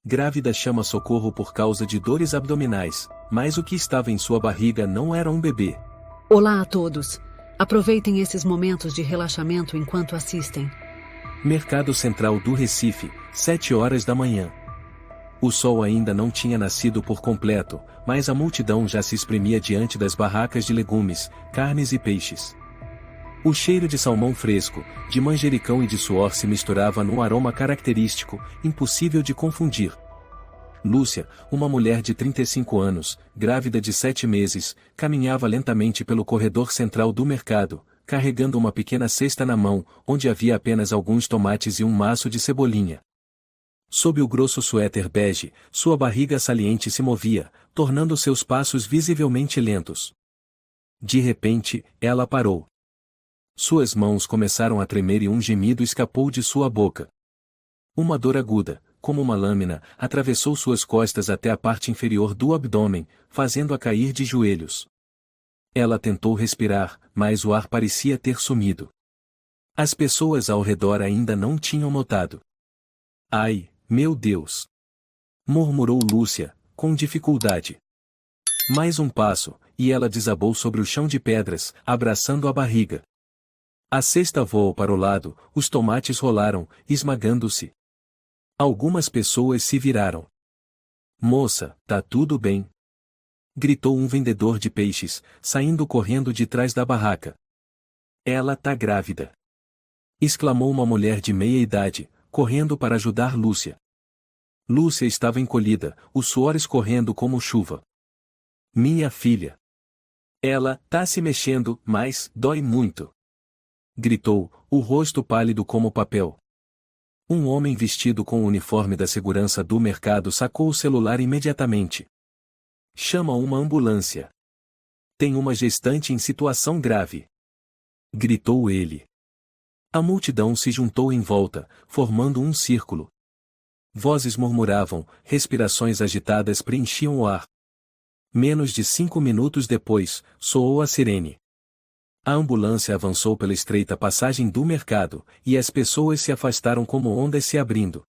Grávida chama socorro por causa de dores abdominais, mas o que estava em sua barriga não era um bebê. Olá a todos. Aproveitem esses momentos de relaxamento enquanto assistem. Mercado Central do Recife, 7 horas da manhã. O sol ainda não tinha nascido por completo, mas a multidão já se espremia diante das barracas de legumes, carnes e peixes. O cheiro de salmão fresco, de manjericão e de suor se misturava num aroma característico, impossível de confundir. Lúcia, uma mulher de 35 anos, grávida de 7 meses, caminhava lentamente pelo corredor central do mercado, carregando uma pequena cesta na mão, onde havia apenas alguns tomates e um maço de cebolinha. Sob o grosso suéter bege, sua barriga saliente se movia, tornando seus passos visivelmente lentos. De repente, ela parou. Suas mãos começaram a tremer e um gemido escapou de sua boca. Uma dor aguda, como uma lâmina, atravessou suas costas até a parte inferior do abdômen, fazendo-a cair de joelhos. Ela tentou respirar, mas o ar parecia ter sumido. As pessoas ao redor ainda não tinham notado. Ai, meu Deus! Murmurou Lúcia, com dificuldade. Mais um passo, e ela desabou sobre o chão de pedras, abraçando a barriga. A cesta voou para o lado, os tomates rolaram, esmagando-se. Algumas pessoas se viraram. Moça, tá tudo bem? Gritou um vendedor de peixes, saindo correndo de trás da barraca. Ela tá grávida! Exclamou uma mulher de meia idade, correndo para ajudar Lúcia. Lúcia estava encolhida, o suor escorrendo como chuva. Minha filha! Ela tá se mexendo, mas dói muito! Gritou, o rosto pálido como papel. Um homem vestido com o uniforme da segurança do mercado sacou o celular imediatamente. Chama uma ambulância. Tem uma gestante em situação grave. Gritou ele. A multidão se juntou em volta, formando um círculo. Vozes murmuravam, respirações agitadas preenchiam o ar. Menos de 5 minutos depois, soou a sirene. A ambulância avançou pela estreita passagem do mercado, e as pessoas se afastaram como ondas se abrindo.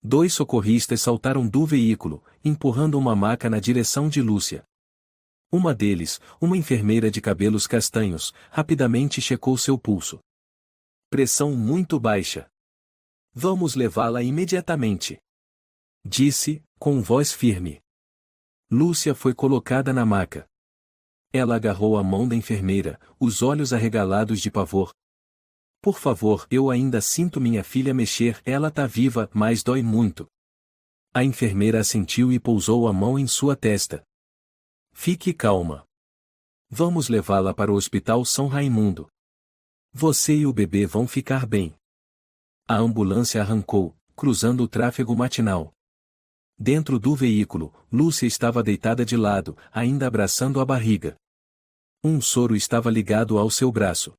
2 socorristas saltaram do veículo, empurrando uma maca na direção de Lúcia. Uma deles, uma enfermeira de cabelos castanhos, rapidamente checou seu pulso. Pressão muito baixa. Vamos levá-la imediatamente. Disse, com voz firme. Lúcia foi colocada na maca. Ela agarrou a mão da enfermeira, os olhos arregalados de pavor. Por favor, eu ainda sinto minha filha mexer, ela tá viva, mas dói muito. A enfermeira assentiu e pousou a mão em sua testa. Fique calma. Vamos levá-la para o Hospital São Raimundo. Você e o bebê vão ficar bem. A ambulância arrancou, cruzando o tráfego matinal. Dentro do veículo, Lúcia estava deitada de lado, ainda abraçando a barriga. Um soro estava ligado ao seu braço.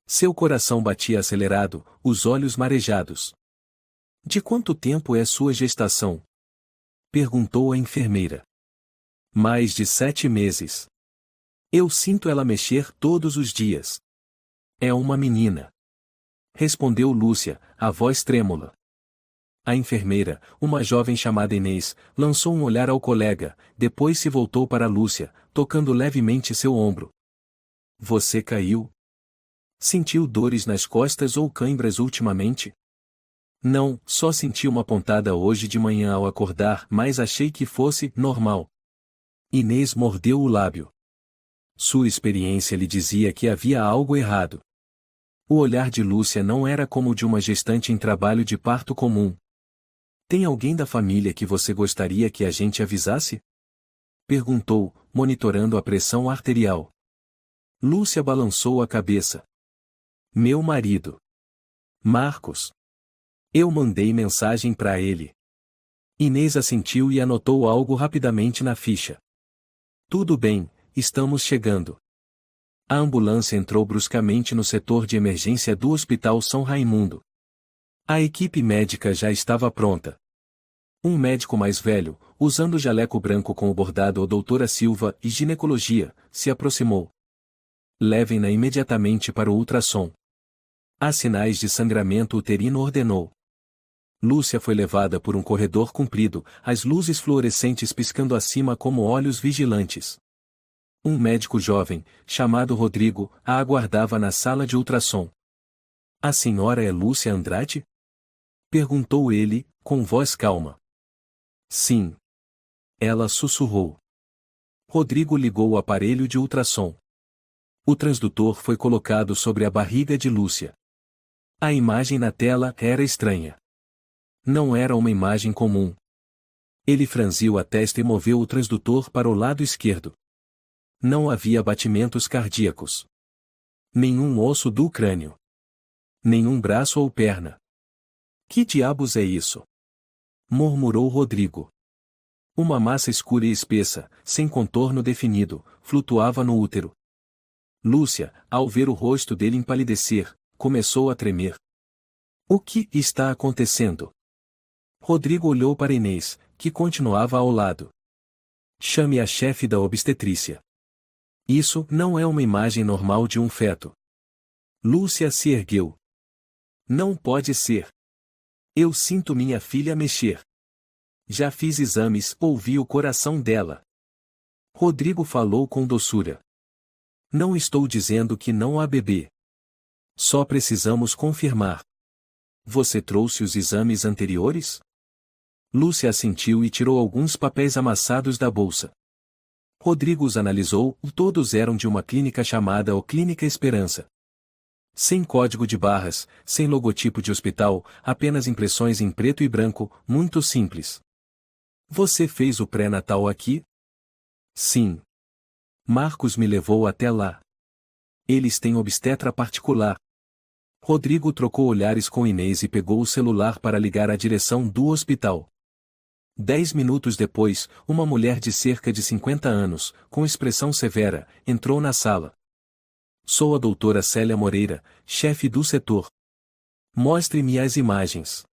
Seu coração batia acelerado, os olhos marejados. De quanto tempo é sua gestação? Perguntou a enfermeira. Mais de 7 meses. Eu sinto ela mexer todos os dias. É uma menina. Respondeu Lúcia, a voz trêmula. A enfermeira, uma jovem chamada Inês, lançou um olhar ao colega, depois se voltou para Lúcia, tocando levemente seu ombro. Você caiu? Sentiu dores nas costas ou câimbras ultimamente? Não, só senti uma pontada hoje de manhã ao acordar, mas achei que fosse normal. Inês mordeu o lábio. Sua experiência lhe dizia que havia algo errado. O olhar de Lúcia não era como o de uma gestante em trabalho de parto comum. Tem alguém da família que você gostaria que a gente avisasse? Perguntou, monitorando a pressão arterial. Lúcia balançou a cabeça. Meu marido. Marcos. Eu mandei mensagem para ele. Inês assentiu e anotou algo rapidamente na ficha. Tudo bem, estamos chegando. A ambulância entrou bruscamente no setor de emergência do Hospital São Raimundo. A equipe médica já estava pronta. Um médico mais velho, usando jaleco branco com o bordado Doutora Silva e ginecologia, se aproximou. Levem-na imediatamente para o ultrassom. Há sinais de sangramento uterino, ordenou. Lúcia foi levada por um corredor comprido, as luzes fluorescentes piscando acima como olhos vigilantes. Um médico jovem, chamado Rodrigo, a aguardava na sala de ultrassom. A senhora é Lúcia Andrade? Perguntou ele, com voz calma. Sim. Ela sussurrou. Rodrigo ligou o aparelho de ultrassom. O transdutor foi colocado sobre a barriga de Lúcia. A imagem na tela era estranha. Não era uma imagem comum. Ele franziu a testa e moveu o transdutor para o lado esquerdo. Não havia batimentos cardíacos. Nenhum osso do crânio. Nenhum braço ou perna. Que diabos é isso? Murmurou Rodrigo. Uma massa escura e espessa, sem contorno definido, flutuava no útero. Lúcia, ao ver o rosto dele empalidecer, começou a tremer. O que está acontecendo? Rodrigo olhou para Inês, que continuava ao lado. Chame a chefe da obstetrícia. Isso não é uma imagem normal de um feto. Lúcia se ergueu. Não pode ser. Eu sinto minha filha mexer. Já fiz exames, ouvi o coração dela. Rodrigo falou com doçura. Não estou dizendo que não há bebê. Só precisamos confirmar. Você trouxe os exames anteriores? Lúcia assentiu e tirou alguns papéis amassados da bolsa. Rodrigo os analisou, todos eram de uma clínica chamada O Clínica Esperança. Sem código de barras, sem logotipo de hospital, apenas impressões em preto e branco, muito simples. Você fez o pré-natal aqui? Sim. Marcos me levou até lá. Eles têm obstetra particular. Rodrigo trocou olhares com Inês e pegou o celular para ligar a direção do hospital. 10 minutos depois, uma mulher de cerca de 50 anos, com expressão severa, entrou na sala. Sou a doutora Célia Moreira, chefe do setor. Mostre-me as imagens.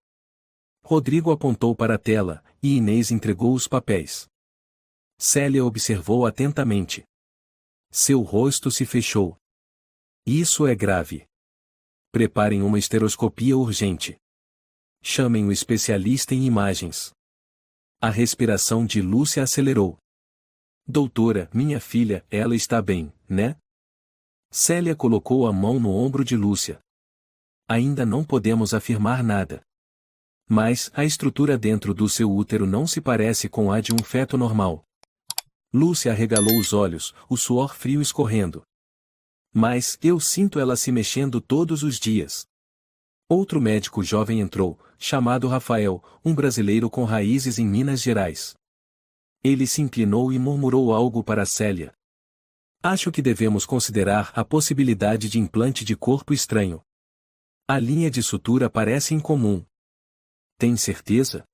Rodrigo apontou para a tela, e Inês entregou os papéis. Célia observou atentamente. Seu rosto se fechou. Isso é grave. Preparem uma esteroscopia urgente. Chamem o especialista em imagens. A respiração de Lúcia acelerou. Doutora, minha filha, ela está bem, né? Célia colocou a mão no ombro de Lúcia. Ainda não podemos afirmar nada. Mas, a estrutura dentro do seu útero não se parece com a de um feto normal. Lúcia arregalou os olhos, o suor frio escorrendo. Mas, eu sinto ela se mexendo todos os dias. Outro médico jovem entrou, chamado Rafael, um brasileiro com raízes em Minas Gerais. Ele se inclinou e murmurou algo para Célia. Acho que devemos considerar a possibilidade de implante de corpo estranho. A linha de sutura parece incomum. Tem certeza?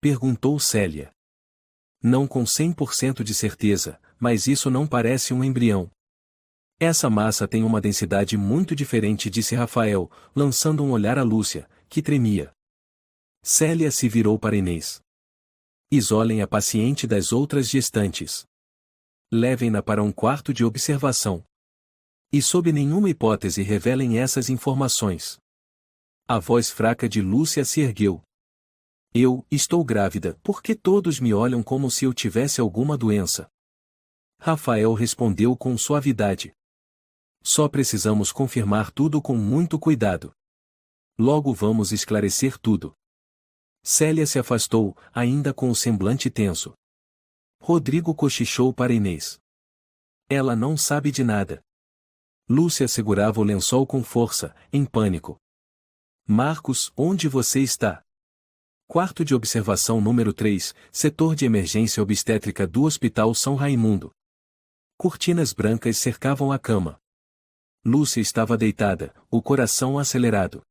Perguntou Célia. Não com 100% de certeza, mas isso não parece um embrião. Essa massa tem uma densidade muito diferente, disse Rafael, lançando um olhar a Lúcia, que tremia. Célia se virou para Inês. Isolem a paciente das outras gestantes. Levem-na para um quarto de observação. E sob nenhuma hipótese revelem essas informações. A voz fraca de Lúcia se ergueu. Eu estou grávida, porque todos me olham como se eu tivesse alguma doença. Rafael respondeu com suavidade. Só precisamos confirmar tudo com muito cuidado. Logo vamos esclarecer tudo. Célia se afastou, ainda com o semblante tenso. Rodrigo cochichou para Inês. Ela não sabe de nada. Lúcia segurava o lençol com força, em pânico. Marcos, onde você está? Quarto de observação número 3, setor de emergência obstétrica do Hospital São Raimundo. Cortinas brancas cercavam a cama. Lúcia estava deitada, o coração acelerado.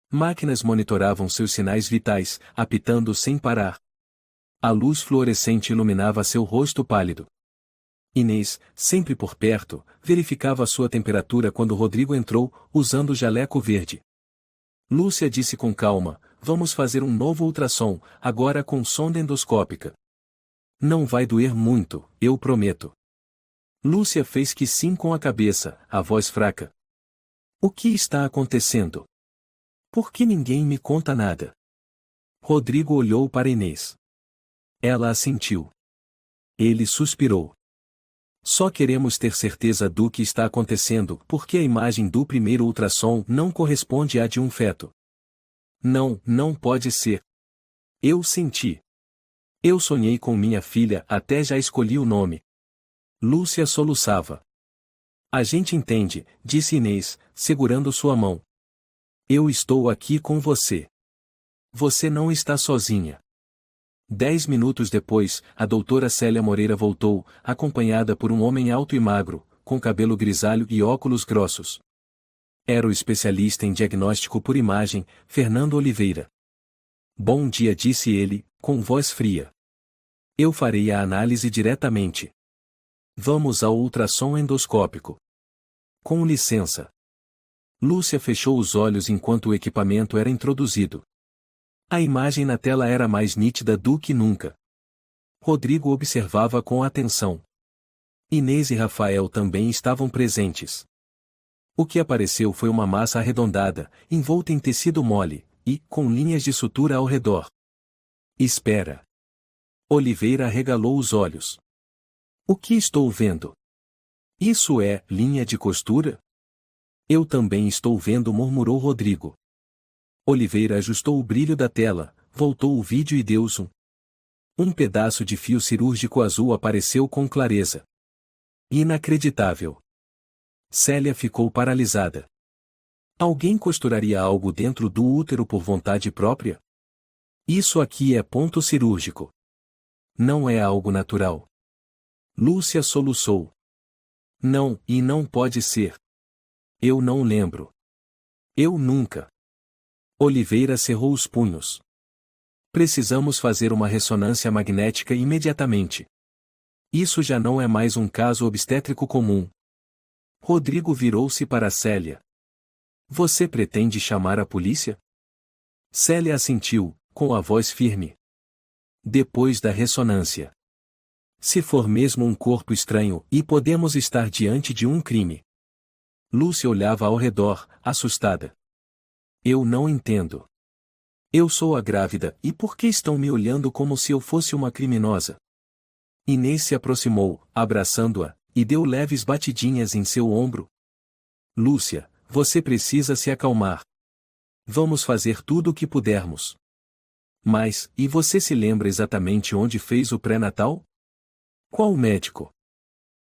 Máquinas monitoravam seus sinais vitais, apitando sem parar. A luz fluorescente iluminava seu rosto pálido. Inês, sempre por perto, verificava sua temperatura quando Rodrigo entrou, usando o jaleco verde. Lúcia disse com calma, vamos fazer um novo ultrassom, agora com sonda endoscópica. Não vai doer muito, eu prometo. Lúcia fez que sim com a cabeça, a voz fraca. O que está acontecendo? Por que ninguém me conta nada? Rodrigo olhou para Inês. Ela assentiu. Ele suspirou. Só queremos ter certeza do que está acontecendo, porque a imagem do primeiro ultrassom não corresponde à de um feto. Não, não pode ser. Eu senti. Eu sonhei com minha filha, até já escolhi o nome. Lúcia soluçava. A gente entende, disse Inês, segurando sua mão. Eu estou aqui com você. Você não está sozinha. 10 minutos depois, a doutora Célia Moreira voltou, acompanhada por um homem alto e magro, com cabelo grisalho e óculos grossos. Era o especialista em diagnóstico por imagem, Fernando Oliveira. Bom dia, disse ele, com voz fria. Eu farei a análise diretamente. Vamos ao ultrassom endoscópico. Com licença. Lúcia fechou os olhos enquanto o equipamento era introduzido. A imagem na tela era mais nítida do que nunca. Rodrigo observava com atenção. Inês e Rafael também estavam presentes. O que apareceu foi uma massa arredondada, envolta em tecido mole, e, com linhas de sutura ao redor. Espera. Oliveira arregalou os olhos. O que estou vendo? Isso é linha de costura? Eu também estou vendo, murmurou Rodrigo. Oliveira ajustou o brilho da tela, voltou o vídeo e deu zoom. Um pedaço de fio cirúrgico azul apareceu com clareza. Inacreditável. Célia ficou paralisada. Alguém costuraria algo dentro do útero por vontade própria? Isso aqui é ponto cirúrgico. Não é algo natural. Lúcia soluçou. Não, e não pode ser. Eu não lembro. Eu nunca. Oliveira cerrou os punhos. Precisamos fazer uma ressonância magnética imediatamente. Isso já não é mais um caso obstétrico comum. Rodrigo virou-se para Célia. Você pretende chamar a polícia? Célia assentiu, com a voz firme. Depois da ressonância. Se for mesmo um corpo estranho, e podemos estar diante de um crime. Lúcia olhava ao redor, assustada. Eu não entendo. Eu sou a grávida, e por que estão me olhando como se eu fosse uma criminosa? Inês se aproximou, abraçando-a, e deu leves batidinhas em seu ombro. Lúcia, você precisa se acalmar. Vamos fazer tudo o que pudermos. Mas, e você se lembra exatamente onde fez o pré-natal? Qual médico?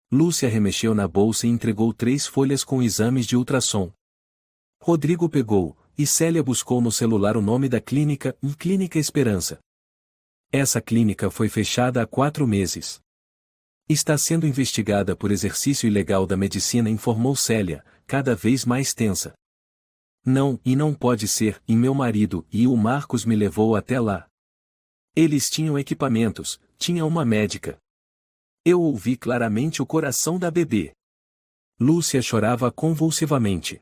Lúcia remexeu na bolsa e entregou 3 folhas com exames de ultrassom. Rodrigo pegou, e Célia buscou no celular o nome da clínica, Clínica Esperança. Essa clínica foi fechada há 4 meses. Está sendo investigada por exercício ilegal da medicina, informou Célia, cada vez mais tensa. Não, e não pode ser, e meu marido e o Marcos me levou até lá. Eles tinham equipamentos, tinha uma médica. Eu ouvi claramente o coração da bebê. Lúcia chorava convulsivamente.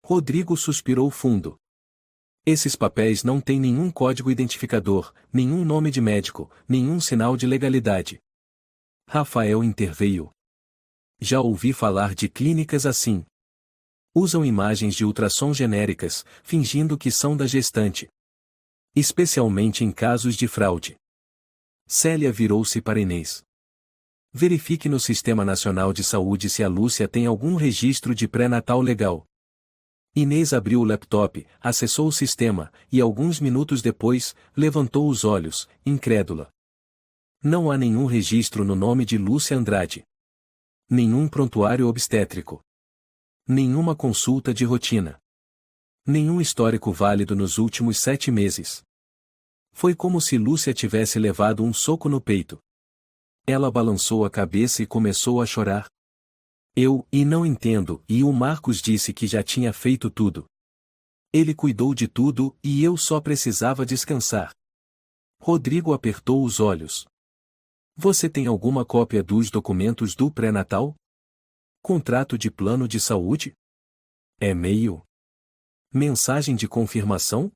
Rodrigo suspirou fundo. Esses papéis não têm nenhum código identificador, nenhum nome de médico, nenhum sinal de legalidade. Rafael interveio. Já ouvi falar de clínicas assim. Usam imagens de ultrassom genéricas, fingindo que são da gestante. Especialmente em casos de fraude. Célia virou-se para Inês. Verifique no Sistema Nacional de Saúde se a Lúcia tem algum registro de pré-natal legal. Inês abriu o laptop, acessou o sistema, e alguns minutos depois, levantou os olhos, incrédula. Não há nenhum registro no nome de Lúcia Andrade. Nenhum prontuário obstétrico. Nenhuma consulta de rotina. Nenhum histórico válido nos últimos 7 meses. Foi como se Lúcia tivesse levado um soco no peito. Ela balançou a cabeça e começou a chorar. E não entendo, e o Marcos disse que já tinha feito tudo. Ele cuidou de tudo, e eu só precisava descansar. Rodrigo apertou os olhos. Você tem alguma cópia dos documentos do pré-natal? Contrato de plano de saúde? E-mail? Mensagem de confirmação?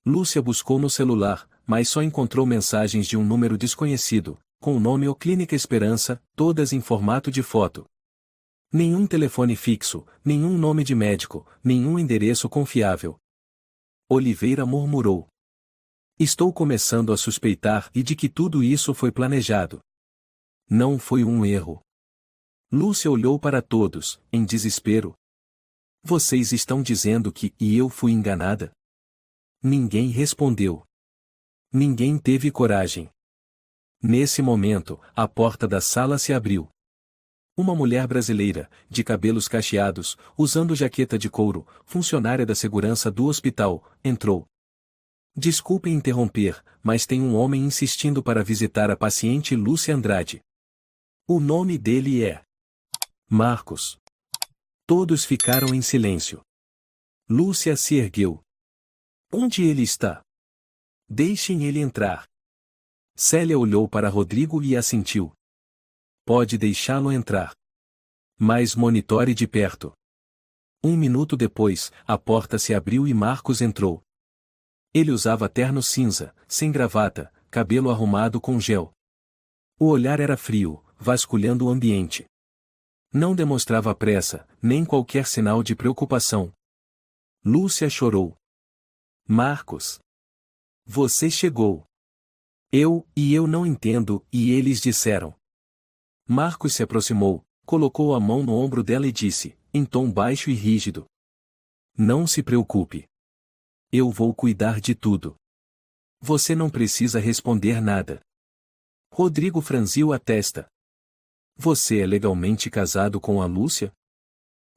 Lúcia buscou no celular, mas só encontrou mensagens de um número desconhecido, com o nome ou Clínica Esperança, todas em formato de foto. Nenhum telefone fixo, nenhum nome de médico, nenhum endereço confiável. Oliveira murmurou. Estou começando a suspeitar e de que tudo isso foi planejado. Não foi um erro. Lúcia olhou para todos, em desespero. Vocês estão dizendo que eu fui enganada? Ninguém respondeu. Ninguém teve coragem. Nesse momento, a porta da sala se abriu. Uma mulher brasileira, de cabelos cacheados, usando jaqueta de couro, funcionária da segurança do hospital, entrou. Desculpe interromper, mas tem um homem insistindo para visitar a paciente Lúcia Andrade. O nome dele é Marcos. Todos ficaram em silêncio. Lúcia se ergueu. Onde ele está? Deixem ele entrar. Célia olhou para Rodrigo e assentiu. Pode deixá-lo entrar. Mas monitore de perto. 1 minuto depois, a porta se abriu e Marcos entrou. Ele usava terno cinza, sem gravata, cabelo arrumado com gel. O olhar era frio, vasculhando o ambiente. Não demonstrava pressa, nem qualquer sinal de preocupação. Lúcia chorou. Marcos. Você chegou. Eu não entendo, e eles disseram. Marcos se aproximou, colocou a mão no ombro dela e disse, em tom baixo e rígido. Não se preocupe. Eu vou cuidar de tudo. Você não precisa responder nada. Rodrigo franziu a testa. Você é legalmente casado com a Lúcia?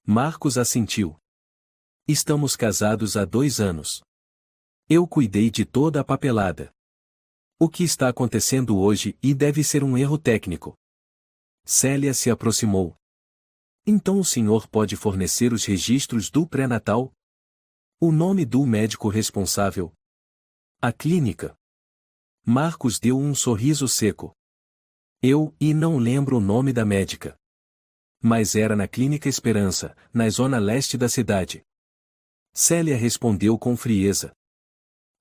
Marcos assentiu. Estamos casados há 2 anos. Eu cuidei de toda a papelada. O que está acontecendo hoje deve ser um erro técnico. Célia se aproximou. Então o senhor pode fornecer os registros do pré-natal? O nome do médico responsável? A clínica? Marcos deu um sorriso seco. Eu não lembro o nome da médica. Mas era na Clínica Esperança, na zona leste da cidade. Célia respondeu com frieza.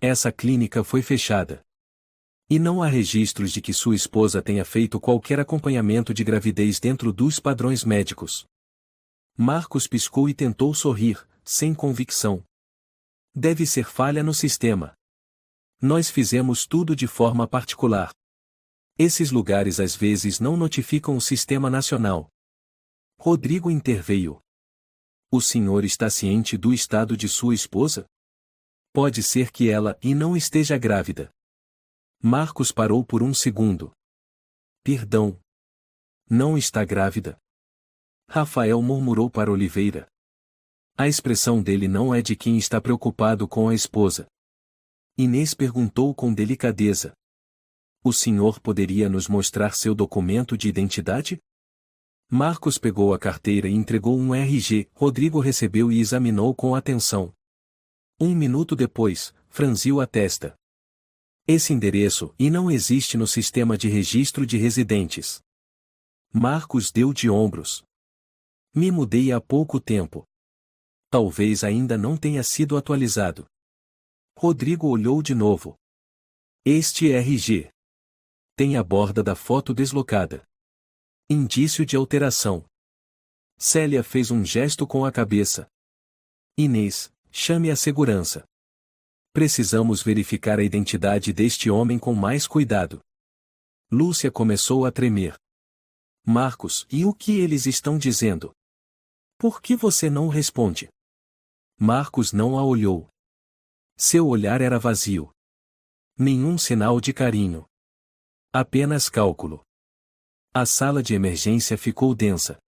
Essa clínica foi fechada. E não há registros de que sua esposa tenha feito qualquer acompanhamento de gravidez dentro dos padrões médicos. Marcos piscou e tentou sorrir, sem convicção. Deve ser falha no sistema. Nós fizemos tudo de forma particular. Esses lugares às vezes não notificam o sistema nacional. Rodrigo interveio. O senhor está ciente do estado de sua esposa? Pode ser que ela não esteja grávida. Marcos parou por 1 segundo. Perdão. Não está grávida? Rafael murmurou para Oliveira. A expressão dele não é de quem está preocupado com a esposa. Inês perguntou com delicadeza. O senhor poderia nos mostrar seu documento de identidade? Marcos pegou a carteira e entregou um RG. Rodrigo recebeu e examinou com atenção. 1 minuto depois, franziu a testa. Esse endereço não existe no sistema de registro de residentes. Marcos deu de ombros. Me mudei há pouco tempo. Talvez ainda não tenha sido atualizado. Rodrigo olhou de novo. Este RG tem a borda da foto deslocada. Indício de alteração. Célia fez um gesto com a cabeça. Inês, chame a segurança. Precisamos verificar a identidade deste homem com mais cuidado. Lúcia começou a tremer. Marcos, e o que eles estão dizendo? Por que você não responde? Marcos não a olhou. Seu olhar era vazio. Nenhum sinal de carinho. Apenas cálculo. A sala de emergência ficou densa.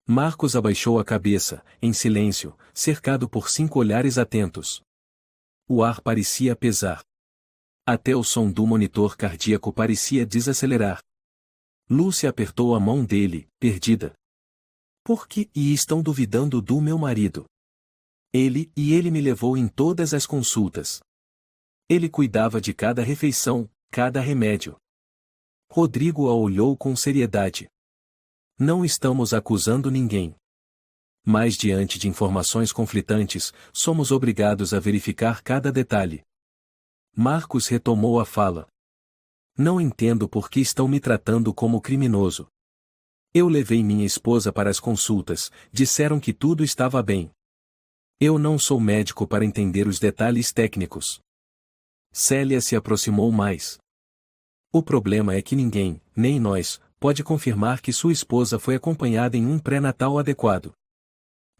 Marcos abaixou a cabeça, em silêncio, cercado por 5 olhares atentos. O ar parecia pesar. Até o som do monitor cardíaco parecia desacelerar. Lúcia apertou a mão dele, perdida. Por que estão duvidando do meu marido? Ele me levou em todas as consultas. Ele cuidava de cada refeição, cada remédio. Rodrigo a olhou com seriedade. Não estamos acusando ninguém. Mas diante de informações conflitantes, somos obrigados a verificar cada detalhe. Marcos retomou a fala. Não entendo por que estão me tratando como criminoso. Eu levei minha esposa para as consultas, disseram que tudo estava bem. Eu não sou médico para entender os detalhes técnicos. Célia se aproximou mais. O problema é que ninguém, nem nós, pode confirmar que sua esposa foi acompanhada em um pré-natal adequado.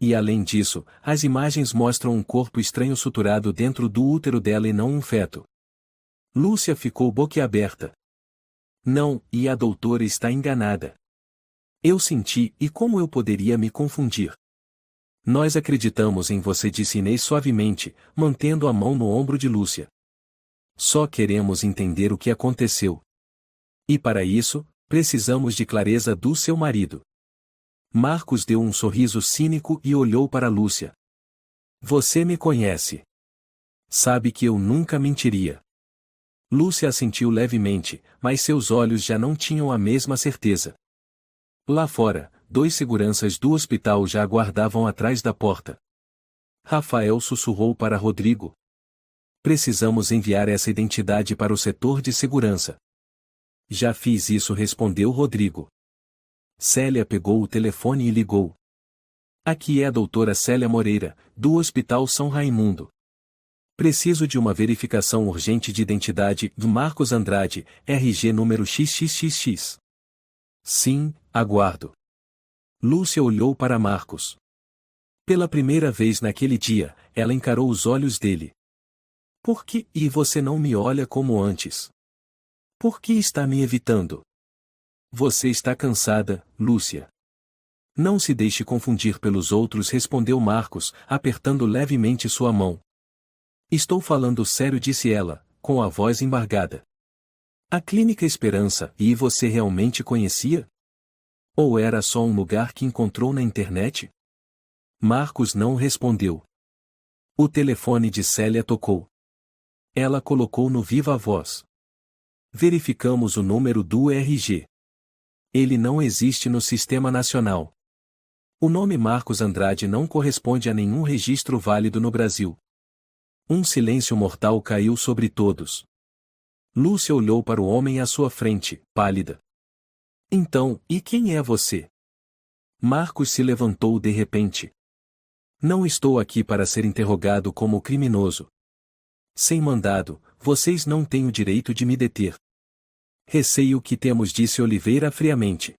E além disso, as imagens mostram um corpo estranho suturado dentro do útero dela e não um feto. Lúcia ficou boquiaberta. Não, e a doutora está enganada. Eu senti, e como eu poderia me confundir? Nós acreditamos em você, disse Inês suavemente, mantendo a mão no ombro de Lúcia. Só queremos entender o que aconteceu. E para isso, precisamos de clareza do seu marido. Marcos deu um sorriso cínico e olhou para Lúcia. Você me conhece. Sabe que eu nunca mentiria. Lúcia assentiu levemente, mas seus olhos já não tinham a mesma certeza. Lá fora, 2 seguranças do hospital já aguardavam atrás da porta. Rafael sussurrou para Rodrigo. Precisamos enviar essa identidade para o setor de segurança. Já fiz isso, respondeu Rodrigo. Célia pegou o telefone e ligou. Aqui é a doutora Célia Moreira, do Hospital São Raimundo. Preciso de uma verificação urgente de identidade do Marcos Andrade, RG número XXXX. Sim, aguardo. Lúcia olhou para Marcos. Pela primeira vez naquele dia, ela encarou os olhos dele. Por que e você não me olha como antes? Por que está me evitando? Você está cansada, Lúcia. Não se deixe confundir pelos outros, respondeu Marcos, apertando levemente sua mão. Estou falando sério, disse ela, com a voz embargada. A Clínica Esperança, e você realmente conhecia? Ou era só um lugar que encontrou na internet? Marcos não respondeu. O telefone de Célia tocou. Ela colocou no viva voz. Verificamos o número do RG. Ele não existe no Sistema Nacional. O nome Marcos Andrade não corresponde a nenhum registro válido no Brasil. Um silêncio mortal caiu sobre todos. Lúcia olhou para o homem à sua frente, pálida. Então, e quem é você? Marcos se levantou de repente. Não estou aqui para ser interrogado como criminoso. Sem mandado, vocês não têm o direito de me deter. Receio que temos, disse Oliveira friamente.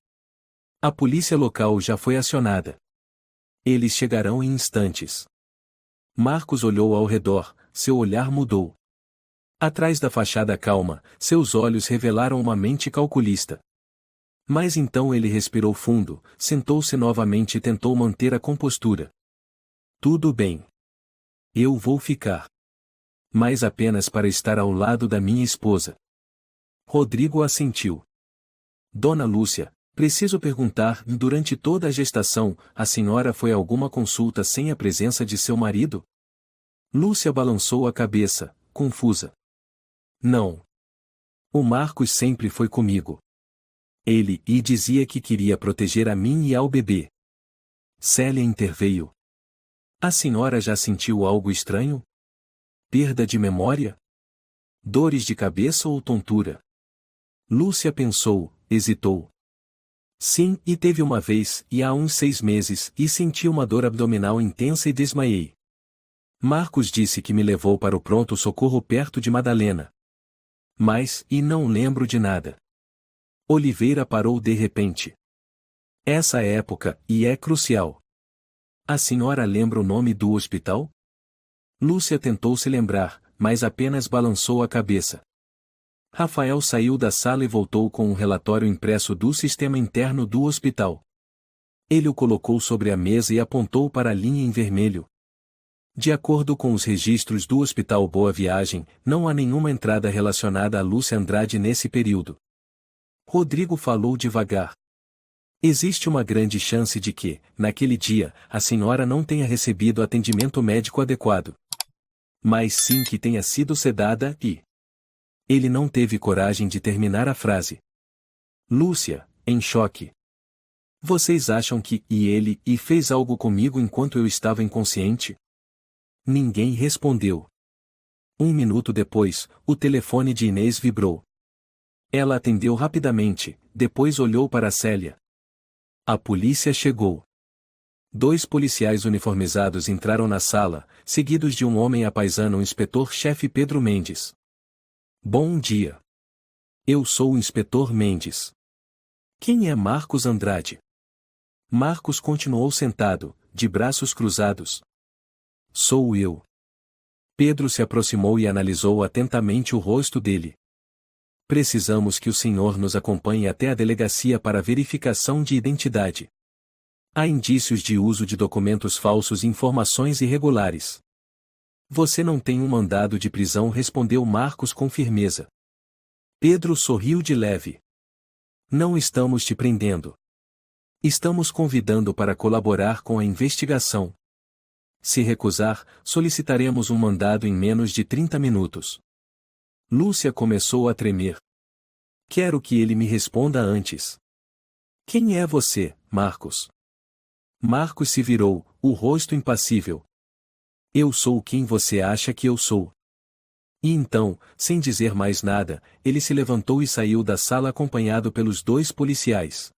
A polícia local já foi acionada. Eles chegarão em instantes. Marcos olhou ao redor, seu olhar mudou. Atrás da fachada calma, seus olhos revelaram uma mente calculista. Mas então ele respirou fundo, sentou-se novamente e tentou manter a compostura. Tudo bem. Eu vou ficar. Mas apenas para estar ao lado da minha esposa. Rodrigo assentiu. Dona Lúcia, preciso perguntar, durante toda a gestação, a senhora foi a alguma consulta sem a presença de seu marido? Lúcia balançou a cabeça, confusa. Não. O Marcos sempre foi comigo. Ele dizia que queria proteger a mim e ao bebê. Célia interveio. A senhora já sentiu algo estranho? Perda de memória? Dores de cabeça ou tontura? Lúcia pensou, hesitou. Sim, e teve uma vez, e há uns 6 meses, e senti uma dor abdominal intensa e desmaiei. Marcos disse que me levou para o pronto-socorro perto de Madalena. Mas, e não lembro de nada. Oliveira parou de repente. Essa época, e é crucial. A senhora lembra o nome do hospital? Lúcia tentou se lembrar, mas apenas balançou a cabeça. Rafael saiu da sala e voltou com um relatório impresso do sistema interno do hospital. Ele o colocou sobre a mesa e apontou para a linha em vermelho. De acordo com os registros do Hospital Boa Viagem, não há nenhuma entrada relacionada a Lúcia Andrade nesse período. Rodrigo falou devagar. Existe uma grande chance de que, naquele dia, a senhora não tenha recebido atendimento médico adequado. Mas sim que tenha sido sedada e... Ele não teve coragem de terminar a frase. Lúcia, em choque. Vocês acham que ele fez algo comigo enquanto eu estava inconsciente? Ninguém respondeu. 1 minuto depois, o telefone de Inês vibrou. Ela atendeu rapidamente, depois olhou para Célia. A polícia chegou. 2 policiais uniformizados entraram na sala, seguidos de um homem apaisando o inspetor-chefe Pedro Mendes. Bom dia. Eu sou o inspetor Mendes. Quem é Marcos Andrade? Marcos continuou sentado, de braços cruzados. Sou eu. Pedro se aproximou e analisou atentamente o rosto dele. Precisamos que o senhor nos acompanhe até a delegacia para verificação de identidade. Há indícios de uso de documentos falsos e informações irregulares. Você não tem um mandado de prisão, respondeu Marcos com firmeza. Pedro sorriu de leve. Não estamos te prendendo. Estamos convidando para colaborar com a investigação. Se recusar, solicitaremos um mandado em menos de 30 minutos. Lúcia começou a tremer. Quero que ele me responda antes. Quem é você, Marcos? Marcos se virou, o rosto impassível. Eu sou quem você acha que eu sou. E então, sem dizer mais nada, ele se levantou e saiu da sala acompanhado pelos 2 policiais.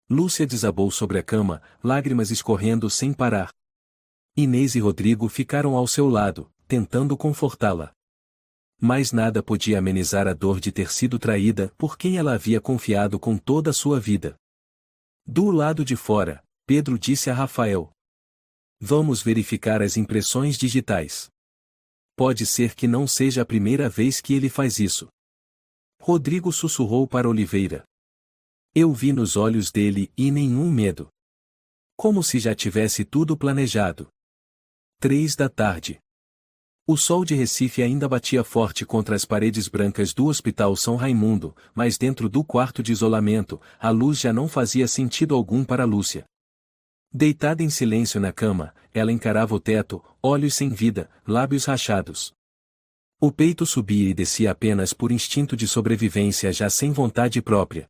Lúcia desabou sobre a cama, lágrimas escorrendo sem parar. Inês e Rodrigo ficaram ao seu lado, tentando confortá-la. Mas nada podia amenizar a dor de ter sido traída por quem ela havia confiado com toda a sua vida. Do lado de fora, Pedro disse a Rafael: Vamos verificar as impressões digitais. Pode ser que não seja a primeira vez que ele faz isso. Rodrigo sussurrou para Oliveira. Eu vi nos olhos dele e nenhum medo. Como se já tivesse tudo planejado. 3 da tarde. O sol de Recife ainda batia forte contra as paredes brancas do Hospital São Raimundo, mas dentro do quarto de isolamento, a luz já não fazia sentido algum para Lúcia. Deitada em silêncio na cama, ela encarava o teto, olhos sem vida, lábios rachados. O peito subia e descia apenas por instinto de sobrevivência, já sem vontade própria.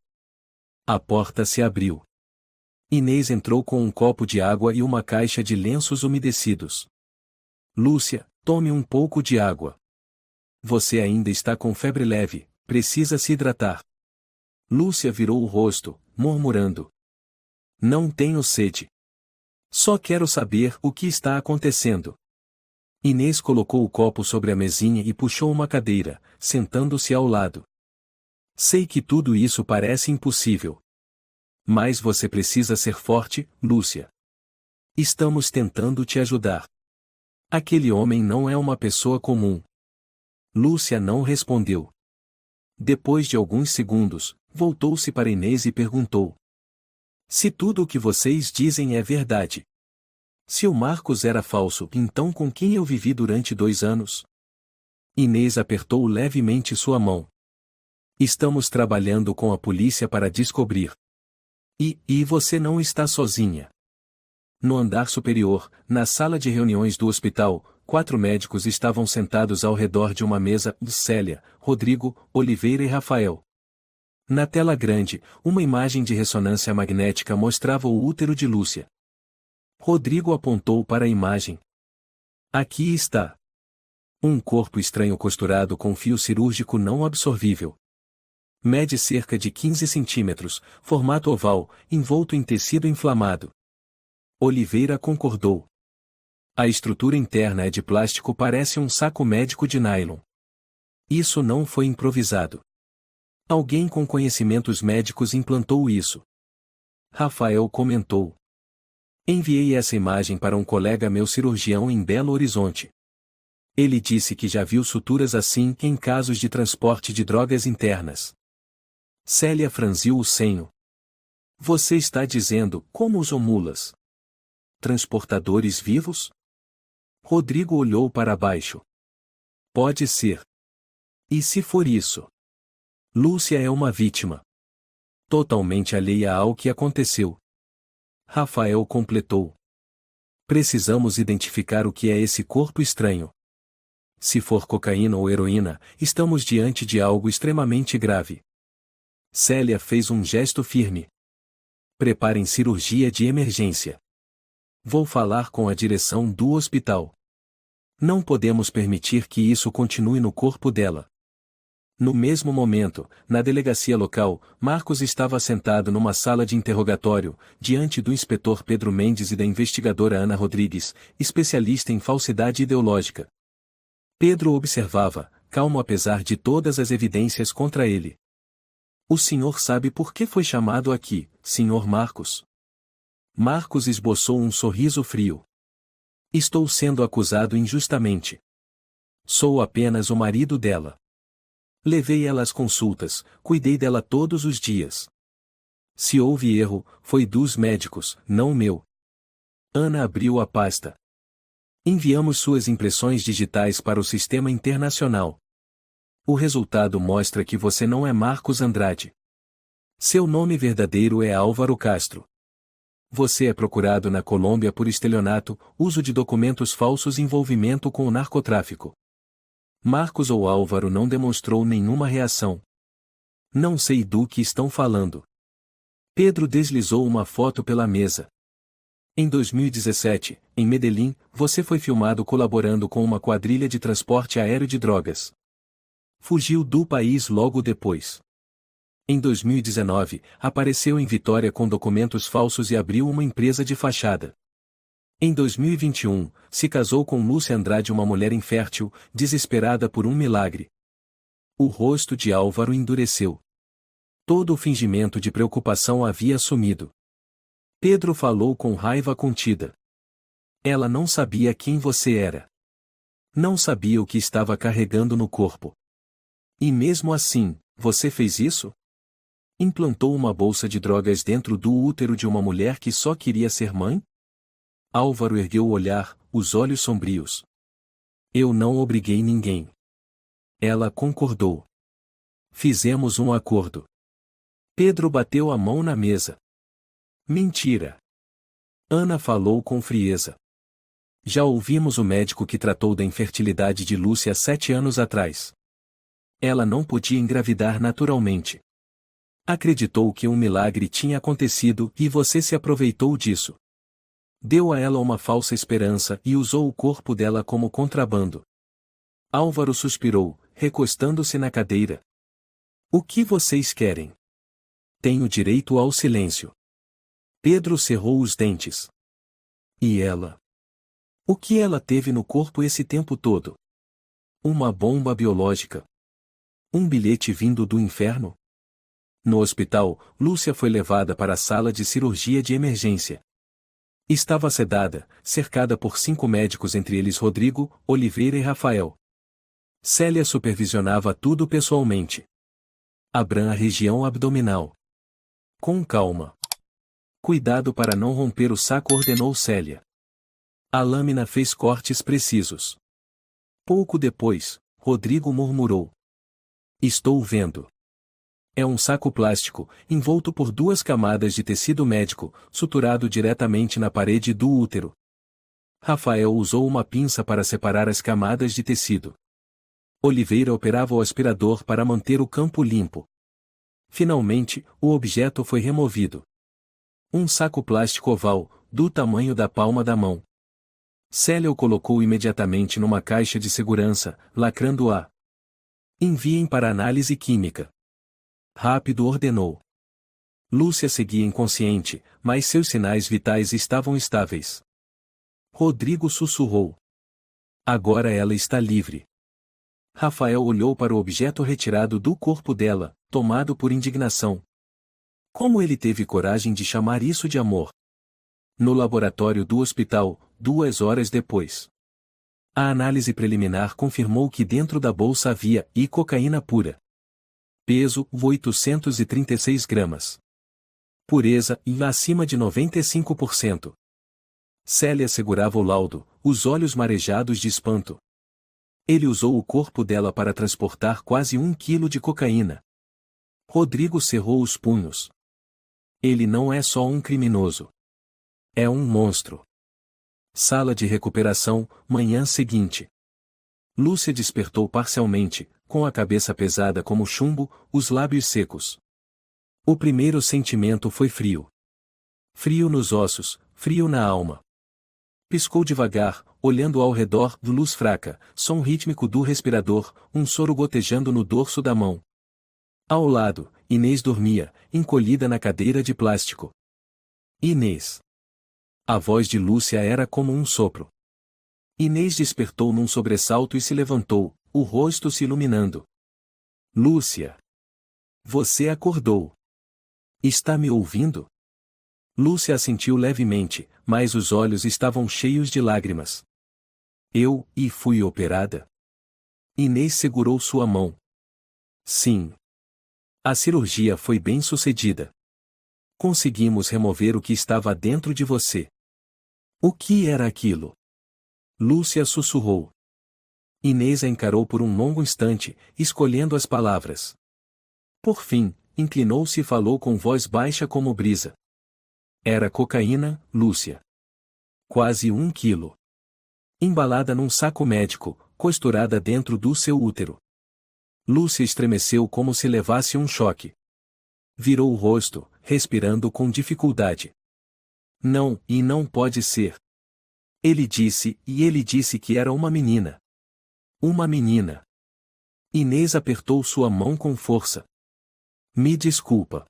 A porta se abriu. Inês entrou com um copo de água e uma caixa de lenços umedecidos. Lúcia, tome um pouco de água. Você ainda está com febre leve, precisa se hidratar. Lúcia virou o rosto, murmurando. Não tenho sede. Só quero saber o que está acontecendo. Inês colocou o copo sobre a mesinha e puxou uma cadeira, sentando-se ao lado. Sei que tudo isso parece impossível. Mas você precisa ser forte, Lúcia. Estamos tentando te ajudar. Aquele homem não é uma pessoa comum. Lúcia não respondeu. Depois de alguns segundos, voltou-se para Inês e perguntou. Se tudo o que vocês dizem é verdade. Se o Marcos era falso, então com quem eu vivi durante 2 anos? Inês apertou levemente sua mão. Estamos trabalhando com a polícia para descobrir. E você não está sozinha. No andar superior, na sala de reuniões do hospital, 4 médicos estavam sentados ao redor de uma mesa: Célia, Rodrigo, Oliveira e Rafael. Na tela grande, uma imagem de ressonância magnética mostrava o útero de Lúcia. Rodrigo apontou para a imagem. Aqui está. Um corpo estranho costurado com fio cirúrgico não absorvível. Mede cerca de 15 centímetros, formato oval, envolto em tecido inflamado. Oliveira concordou. A estrutura interna é de plástico, parece um saco médico de nylon. Isso não foi improvisado. Alguém com conhecimentos médicos implantou isso. Rafael comentou. Enviei essa imagem para um colega meu cirurgião em Belo Horizonte. Ele disse que já viu suturas assim em casos de transporte de drogas internas. Célia franziu o senho. Você está dizendo como usam mulas? Transportadores vivos? Rodrigo olhou para baixo. Pode ser. E se for isso? Lúcia é uma vítima. Totalmente alheia ao que aconteceu. Rafael completou. Precisamos identificar o que é esse corpo estranho. Se for cocaína ou heroína, estamos diante de algo extremamente grave. Célia fez um gesto firme. Preparem cirurgia de emergência. Vou falar com a direção do hospital. Não podemos permitir que isso continue no corpo dela. No mesmo momento, na delegacia local, Marcos estava sentado numa sala de interrogatório, diante do inspetor Pedro Mendes e da investigadora Ana Rodrigues, especialista em falsidade ideológica. Pedro observava, calmo apesar de todas as evidências contra ele. O senhor sabe por que foi chamado aqui, Sr. Marcos? Marcos esboçou um sorriso frio. Estou sendo acusado injustamente. Sou apenas o marido dela. Levei ela às consultas, cuidei dela todos os dias. Se houve erro, foi dos médicos, não meu. Ana abriu a pasta. Enviamos suas impressões digitais para o sistema internacional. O resultado mostra que você não é Marcos Andrade. Seu nome verdadeiro é Álvaro Castro. Você é procurado na Colômbia por estelionato, uso de documentos falsos e envolvimento com o narcotráfico. Marcos ou Álvaro não demonstrou nenhuma reação. Não sei do que estão falando. Pedro deslizou uma foto pela mesa. Em 2017, em Medellín, você foi filmado colaborando com uma quadrilha de transporte aéreo de drogas. Fugiu do país logo depois. Em 2019, apareceu em Vitória com documentos falsos e abriu uma empresa de fachada. Em 2021, se casou com Lúcia Andrade, uma mulher infértil, desesperada por um milagre. O rosto de Álvaro endureceu. Todo o fingimento de preocupação havia sumido. Pedro falou com raiva contida. Ela não sabia quem você era. Não sabia o que estava carregando no corpo. E mesmo assim, você fez isso? Implantou uma bolsa de drogas dentro do útero de uma mulher que só queria ser mãe? Álvaro ergueu o olhar, os olhos sombrios. Eu não obriguei ninguém. Ela concordou. Fizemos um acordo. Pedro bateu a mão na mesa. Mentira. Ana falou com frieza. Já ouvimos o médico que tratou da infertilidade de Lúcia 7 anos atrás. Ela não podia engravidar naturalmente. Acreditou que um milagre tinha acontecido e você se aproveitou disso. Deu a ela uma falsa esperança e usou o corpo dela como contrabando. Álvaro suspirou, recostando-se na cadeira. O que vocês querem? Tenho direito ao silêncio. Pedro cerrou os dentes. E ela? O que ela teve no corpo esse tempo todo? Uma bomba biológica. Um bilhete vindo do inferno? No hospital, Lúcia foi levada para a sala de cirurgia de emergência. Estava sedada, cercada por 5 médicos, entre eles Rodrigo, Oliveira e Rafael. Célia supervisionava tudo pessoalmente. Abram a região abdominal. Com calma. Cuidado para não romper o saco, ordenou Célia. A lâmina fez cortes precisos. Pouco depois, Rodrigo murmurou. Estou vendo. É um saco plástico, envolto por 2 camadas de tecido médico, suturado diretamente na parede do útero. Rafael usou uma pinça para separar as camadas de tecido. Oliveira operava o aspirador para manter o campo limpo. Finalmente, o objeto foi removido. Um saco plástico oval, do tamanho da palma da mão. Célia o colocou imediatamente numa caixa de segurança, lacrando-a. Enviem para análise química. Rápido, ordenou. Lúcia seguia inconsciente, mas seus sinais vitais estavam estáveis. Rodrigo sussurrou. Agora ela está livre. Rafael olhou para o objeto retirado do corpo dela, tomado por indignação. Como ele teve coragem de chamar isso de amor? No laboratório do hospital, 2 horas depois. A análise preliminar confirmou que dentro da bolsa havia cocaína pura. Peso, 836 gramas. Pureza, acima de 95%. Célia segurava o laudo, os olhos marejados de espanto. Ele usou o corpo dela para transportar quase 1 quilo de cocaína. Rodrigo cerrou os punhos. Ele não é só um criminoso. É um monstro. Sala de recuperação, manhã seguinte. Lúcia despertou parcialmente, com a cabeça pesada como chumbo, os lábios secos. O primeiro sentimento foi frio. Frio nos ossos, frio na alma. Piscou devagar, olhando ao redor, luz fraca, som rítmico do respirador, um soro gotejando no dorso da mão. Ao lado, Inês dormia, encolhida na cadeira de plástico. Inês. A voz de Lúcia era como um sopro. Inês despertou num sobressalto e se levantou, o rosto se iluminando. Lúcia! Você acordou. Está me ouvindo? Lúcia assentiu levemente, mas os olhos estavam cheios de lágrimas. Fui operada? Inês segurou sua mão. Sim. A cirurgia foi bem sucedida. Conseguimos remover o que estava dentro de você. O que era aquilo? Lúcia sussurrou. Inês a encarou por um longo instante, escolhendo as palavras. Por fim, inclinou-se e falou com voz baixa como brisa. Era cocaína, Lúcia. Quase 1 quilo. Embalada num saco médico, costurada dentro do seu útero. Lúcia estremeceu como se levasse um choque. Virou o rosto, respirando com dificuldade. Não, e não pode ser. Ele disse que era uma menina. Uma menina. Inês apertou sua mão com força. Me desculpa.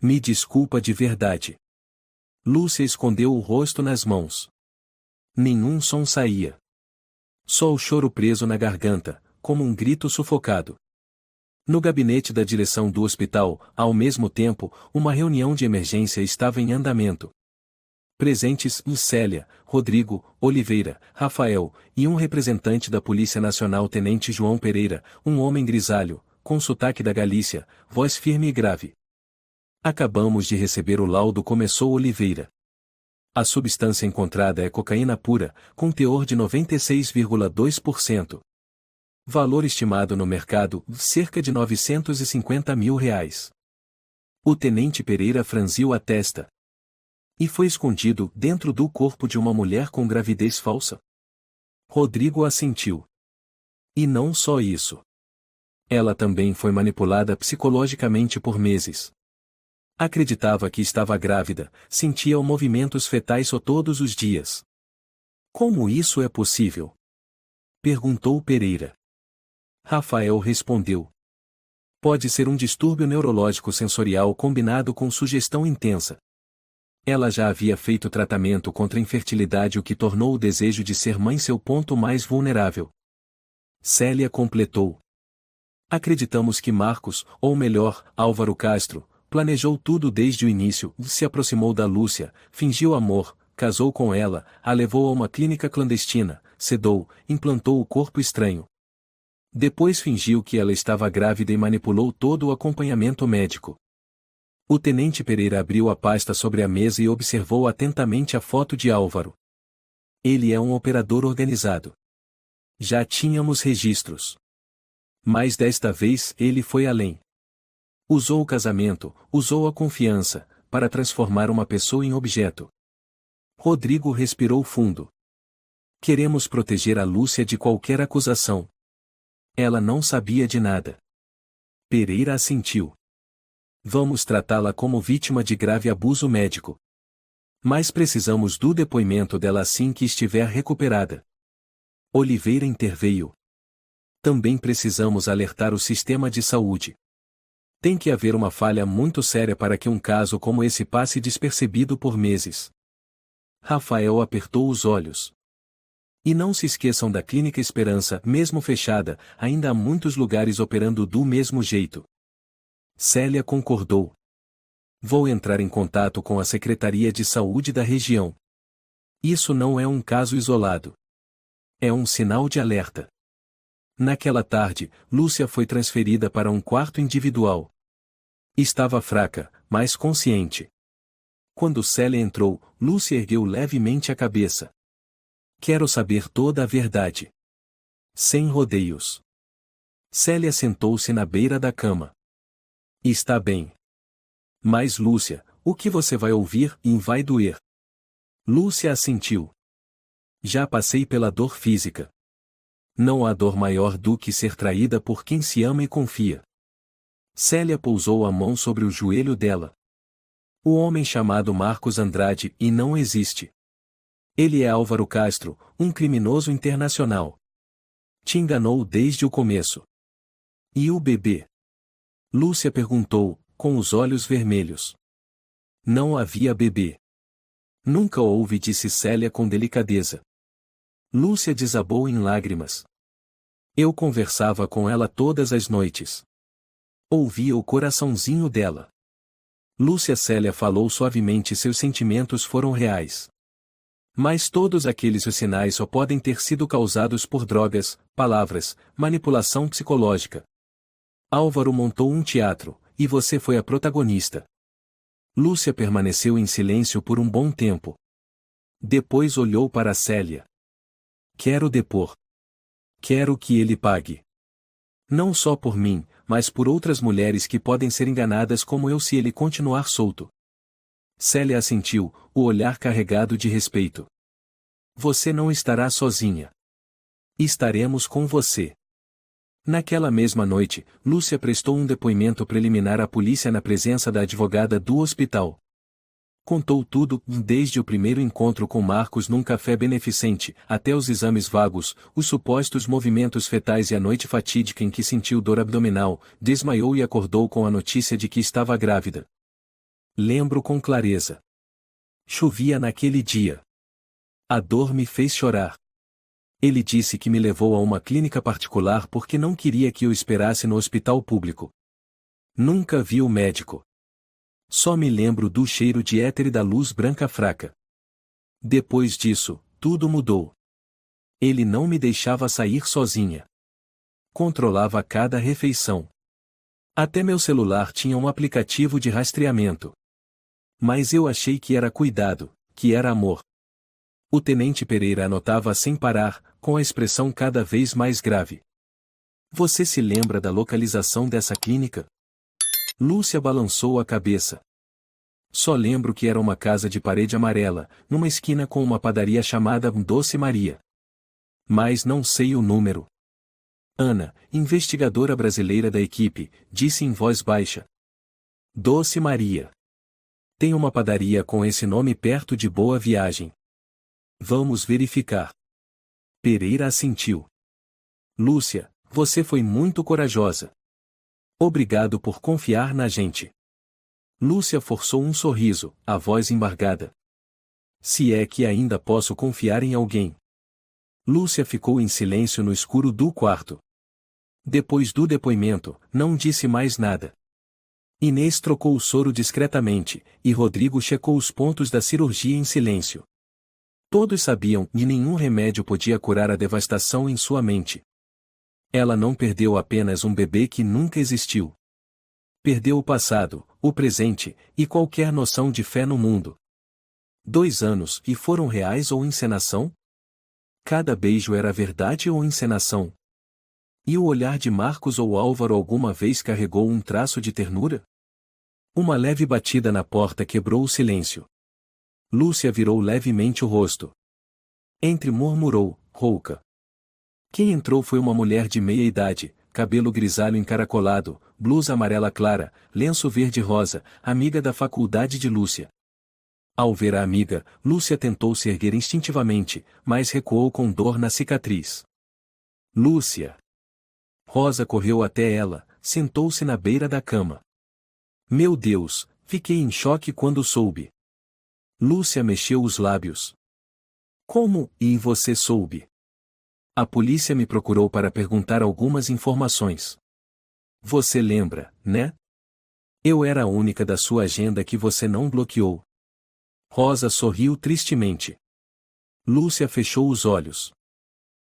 Me desculpa de verdade. Lúcia escondeu o rosto nas mãos. Nenhum som saía. Só o choro preso na garganta, como um grito sufocado. No gabinete da direção do hospital, ao mesmo tempo, uma reunião de emergência estava em andamento. Presentes, Célia, Rodrigo, Oliveira, Rafael, e um representante da Polícia Nacional Tenente João Pereira, um homem grisalho, com sotaque da Galícia, voz firme e grave. Acabamos de receber o laudo, começou Oliveira. A substância encontrada é cocaína pura, com teor de 96,2%. Valor estimado no mercado, cerca de R$950 mil. O tenente Pereira franziu a testa. E foi escondido dentro do corpo de uma mulher com gravidez falsa? Rodrigo assentiu. E não só isso. Ela também foi manipulada psicologicamente por meses. Acreditava que estava grávida, sentia movimentos fetais todos os dias. Como isso é possível? Perguntou Pereira. Rafael respondeu. Pode ser um distúrbio neurológico sensorial combinado com sugestão intensa. Ela já havia feito tratamento contra a infertilidade, o que tornou o desejo de ser mãe seu ponto mais vulnerável. Célia completou. Acreditamos que Marcos, ou melhor, Álvaro Castro, planejou tudo desde o início, se aproximou da Lúcia, fingiu amor, casou com ela, a levou a uma clínica clandestina, sedou, implantou o corpo estranho. Depois fingiu que ela estava grávida e manipulou todo o acompanhamento médico. O tenente Pereira abriu a pasta sobre a mesa e observou atentamente a foto de Álvaro. Ele é um operador organizado. Já tínhamos registros. Mas desta vez ele foi além. Usou o casamento, usou a confiança, para transformar uma pessoa em objeto. Rodrigo respirou fundo. Queremos proteger a Lúcia de qualquer acusação. Ela não sabia de nada. Pereira assentiu. Vamos tratá-la como vítima de grave abuso médico. Mas precisamos do depoimento dela assim que estiver recuperada. Oliveira interveio. Também precisamos alertar o sistema de saúde. Tem que haver uma falha muito séria para que um caso como esse passe despercebido por meses. Rafael apertou os olhos. E não se esqueçam da Clínica Esperança, mesmo fechada, ainda há muitos lugares operando do mesmo jeito. Célia concordou. Vou entrar em contato com a Secretaria de Saúde da região. Isso não é um caso isolado. É um sinal de alerta. Naquela tarde, Lúcia foi transferida para um quarto individual. Estava fraca, mas consciente. Quando Célia entrou, Lúcia ergueu levemente a cabeça. Quero saber toda a verdade. Sem rodeios. Célia sentou-se na beira da cama. Está bem. Mas Lúcia, o que você vai ouvir vai doer. Lúcia assentiu. Já passei pela dor física. Não há dor maior do que ser traída por quem se ama e confia. Célia pousou a mão sobre o joelho dela. O homem chamado Marcos Andrade não existe. Ele é Álvaro Castro, um criminoso internacional. Te enganou desde o começo. E o bebê? Lúcia perguntou, com os olhos vermelhos. Não havia bebê. Nunca houve, disse Célia com delicadeza. Lúcia desabou em lágrimas. Eu conversava com ela todas as noites. Ouvia o coraçãozinho dela. Lúcia Célia falou suavemente, seus sentimentos foram reais. Mas todos aqueles sinais só podem ter sido causados por drogas, palavras, manipulação psicológica. Álvaro montou um teatro, e você foi a protagonista. Lúcia permaneceu em silêncio por um bom tempo. Depois olhou para Célia. Quero depor. Quero que ele pague. Não só por mim, mas por outras mulheres que podem ser enganadas como eu se ele continuar solto. Célia assentiu, o olhar carregado de respeito. Você não estará sozinha. Estaremos com você. Naquela mesma noite, Lúcia prestou um depoimento preliminar à polícia na presença da advogada do hospital. Contou tudo, desde o primeiro encontro com Marcos num café beneficente, até os exames vagos, os supostos movimentos fetais e a noite fatídica em que sentiu dor abdominal, desmaiou e acordou com a notícia de que estava grávida. Lembro com clareza. Chovia naquele dia. A dor me fez chorar. Ele disse que me levou a uma clínica particular porque não queria que eu esperasse no hospital público. Nunca vi o médico. Só me lembro do cheiro de éter e da luz branca fraca. Depois disso, tudo mudou. Ele não me deixava sair sozinha. Controlava cada refeição. Até meu celular tinha um aplicativo de rastreamento. Mas eu achei que era cuidado, que era amor. O tenente Pereira anotava sem parar, com a expressão cada vez mais grave. Você se lembra da localização dessa clínica? Lúcia balançou a cabeça. Só lembro que era uma casa de parede amarela, numa esquina com uma padaria chamada Doce Maria. Mas não sei o número. Ana, investigadora brasileira da equipe, disse em voz baixa. Doce Maria. Tem uma padaria com esse nome perto de Boa Viagem. Vamos verificar. Pereira assentiu. Lúcia, você foi muito corajosa. Obrigado por confiar na gente. Lúcia forçou um sorriso, a voz embargada. Se é que ainda posso confiar em alguém. Lúcia ficou em silêncio no escuro do quarto. Depois do depoimento, não disse mais nada. Inês trocou o soro discretamente, e Rodrigo checou os pontos da cirurgia em silêncio. Todos sabiam que nenhum remédio podia curar a devastação em sua mente. Ela não perdeu apenas um bebê que nunca existiu. Perdeu o passado, o presente, e qualquer noção de fé no mundo. 2 anos, e foram reais ou encenação? Cada beijo era verdade ou encenação? E o olhar de Marcos ou Álvaro alguma vez carregou um traço de ternura? Uma leve batida na porta quebrou o silêncio. Lúcia virou levemente o rosto. Entre murmurou, rouca. Quem entrou foi uma mulher de meia idade, cabelo grisalho encaracolado, blusa amarela clara, lenço verde-rosa, amiga da faculdade de Lúcia. Ao ver a amiga, Lúcia tentou se erguer instintivamente, mas recuou com dor na cicatriz. Lúcia! Rosa correu até ela, sentou-se na beira da cama. Meu Deus, fiquei em choque quando soube. Lúcia mexeu os lábios. Como, e você soube? A polícia me procurou para perguntar algumas informações. Você lembra, né? Eu era a única da sua agenda que você não bloqueou. Rosa sorriu tristemente. Lúcia fechou os olhos.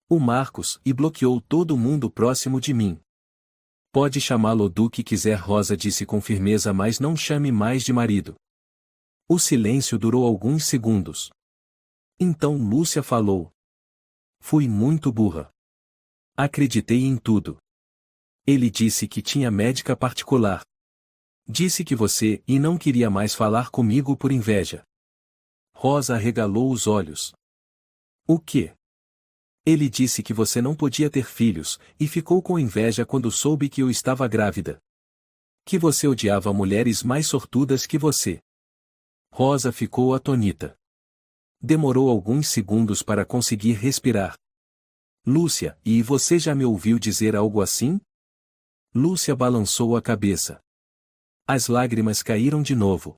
O Marcos, e bloqueou todo mundo próximo de mim. Pode chamá-lo do que quiser, Rosa disse com firmeza, mas não chame mais de marido. O silêncio durou alguns segundos. Então Lúcia falou. Fui muito burra. Acreditei em tudo. Ele disse que tinha médica particular. Disse que você e não queria mais falar comigo por inveja. Rosa arregalou os olhos. O quê? Ele disse que você não podia ter filhos, e ficou com inveja quando soube que eu estava grávida. Que você odiava mulheres mais sortudas que você. Rosa ficou atônita. Demorou alguns segundos para conseguir respirar. Lúcia, e você já me ouviu dizer algo assim? Lúcia balançou a cabeça. As lágrimas caíram de novo.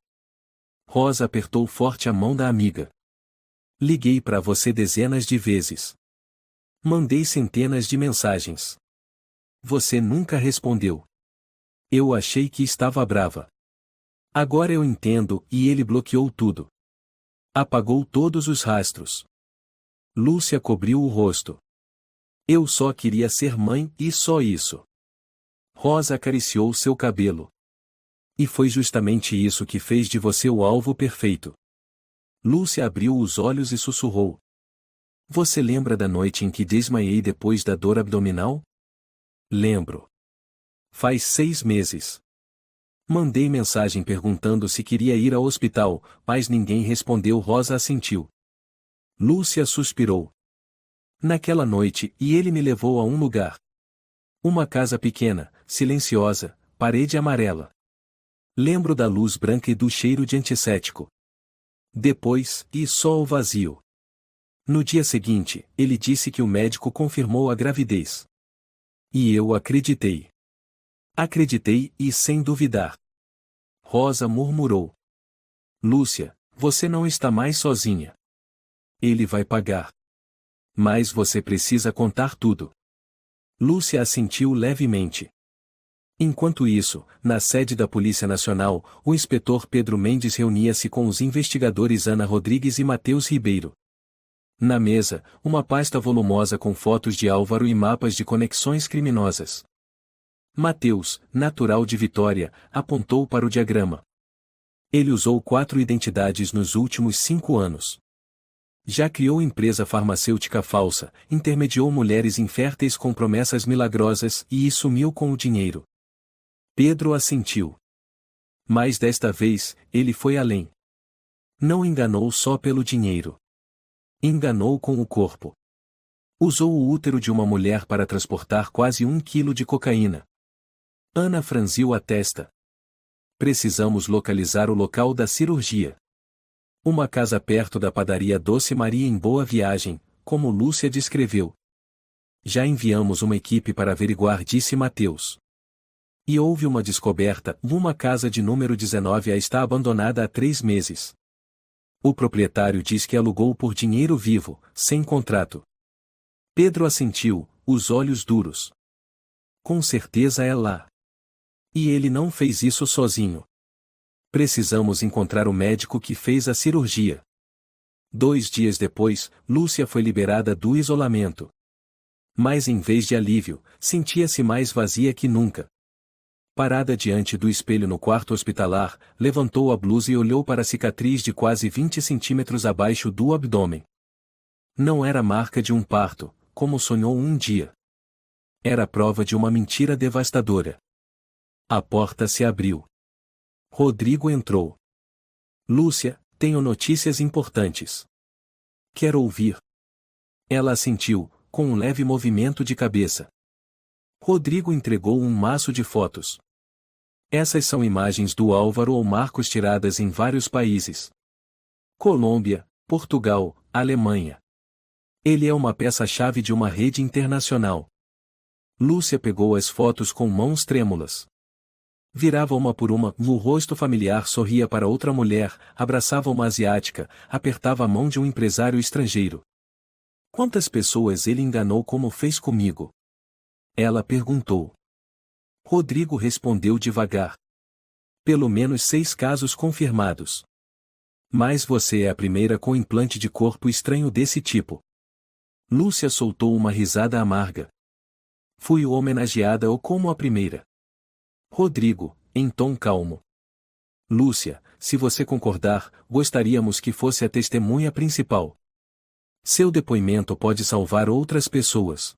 Rosa apertou forte a mão da amiga. Liguei para você dezenas de vezes. Mandei centenas de mensagens. Você nunca respondeu. Eu achei que estava brava. Agora eu entendo, e ele bloqueou tudo. Apagou todos os rastros. Lúcia cobriu o rosto. Eu só queria ser mãe e só isso. Rosa acariciou seu cabelo. E foi justamente isso que fez de você o alvo perfeito. Lúcia abriu os olhos e sussurrou. Você lembra da noite em que desmaiei depois da dor abdominal? Lembro. Faz 6 meses. Mandei mensagem perguntando se queria ir ao hospital, mas ninguém respondeu. Rosa assentiu. Lúcia suspirou. Naquela noite, e ele me levou a um lugar. Uma casa pequena, silenciosa, parede amarela. Lembro da luz branca e do cheiro de antisséptico. Depois, e só o vazio. No dia seguinte, ele disse que o médico confirmou a gravidez. E eu acreditei. Acreditei e sem duvidar. Rosa murmurou. Lúcia, você não está mais sozinha. Ele vai pagar. Mas você precisa contar tudo. Lúcia assentiu levemente. Enquanto isso, na sede da Polícia Nacional, o inspetor Pedro Mendes reunia-se com os investigadores Ana Rodrigues e Matheus Ribeiro. Na mesa, uma pasta volumosa com fotos de Álvaro e mapas de conexões criminosas. Matheus, natural de Vitória, apontou para o diagrama. Ele usou 4 identidades nos últimos 5 anos. Já criou empresa farmacêutica falsa, intermediou mulheres inférteis com promessas milagrosas e sumiu com o dinheiro. Pedro assentiu. Mas desta vez, ele foi além. Não enganou só pelo dinheiro. Enganou com o corpo. Usou o útero de uma mulher para transportar quase 1 quilo de cocaína. Ana franziu a testa. Precisamos localizar o local da cirurgia. Uma casa perto da padaria Doce Maria em Boa Viagem, como Lúcia descreveu. Já enviamos uma equipe para averiguar, disse Matheus. E houve uma descoberta, uma casa de número 19 está abandonada há 3 meses. O proprietário diz que alugou por dinheiro vivo, sem contrato. Pedro assentiu, os olhos duros. Com certeza é lá. E ele não fez isso sozinho. Precisamos encontrar o médico que fez a cirurgia. 2 dias depois, Lúcia foi liberada do isolamento. Mas em vez de alívio, sentia-se mais vazia que nunca. Parada diante do espelho no quarto hospitalar, levantou a blusa e olhou para a cicatriz de quase 20 centímetros abaixo do abdômen. Não era marca de um parto, como sonhou um dia. Era prova de uma mentira devastadora. A porta se abriu. Rodrigo entrou. Lúcia, tenho notícias importantes. Quer ouvir? Ela assentiu, com um leve movimento de cabeça. Rodrigo entregou um maço de fotos. Essas são imagens do Álvaro ou Marcos tiradas em vários países. Colômbia, Portugal, Alemanha. Ele é uma peça-chave de uma rede internacional. Lúcia pegou as fotos com mãos trêmulas. Virava uma por uma, o rosto familiar sorria para outra mulher, abraçava uma asiática, apertava a mão de um empresário estrangeiro. Quantas pessoas ele enganou como fez comigo? Ela perguntou. Rodrigo respondeu devagar. Pelo menos 6 casos confirmados. Mas você é a primeira com implante de corpo estranho desse tipo. Lúcia soltou uma risada amarga. Fui homenageada ou como a primeira. Rodrigo, em tom calmo. Lúcia, se você concordar, gostaríamos que fosse a testemunha principal. Seu depoimento pode salvar outras pessoas.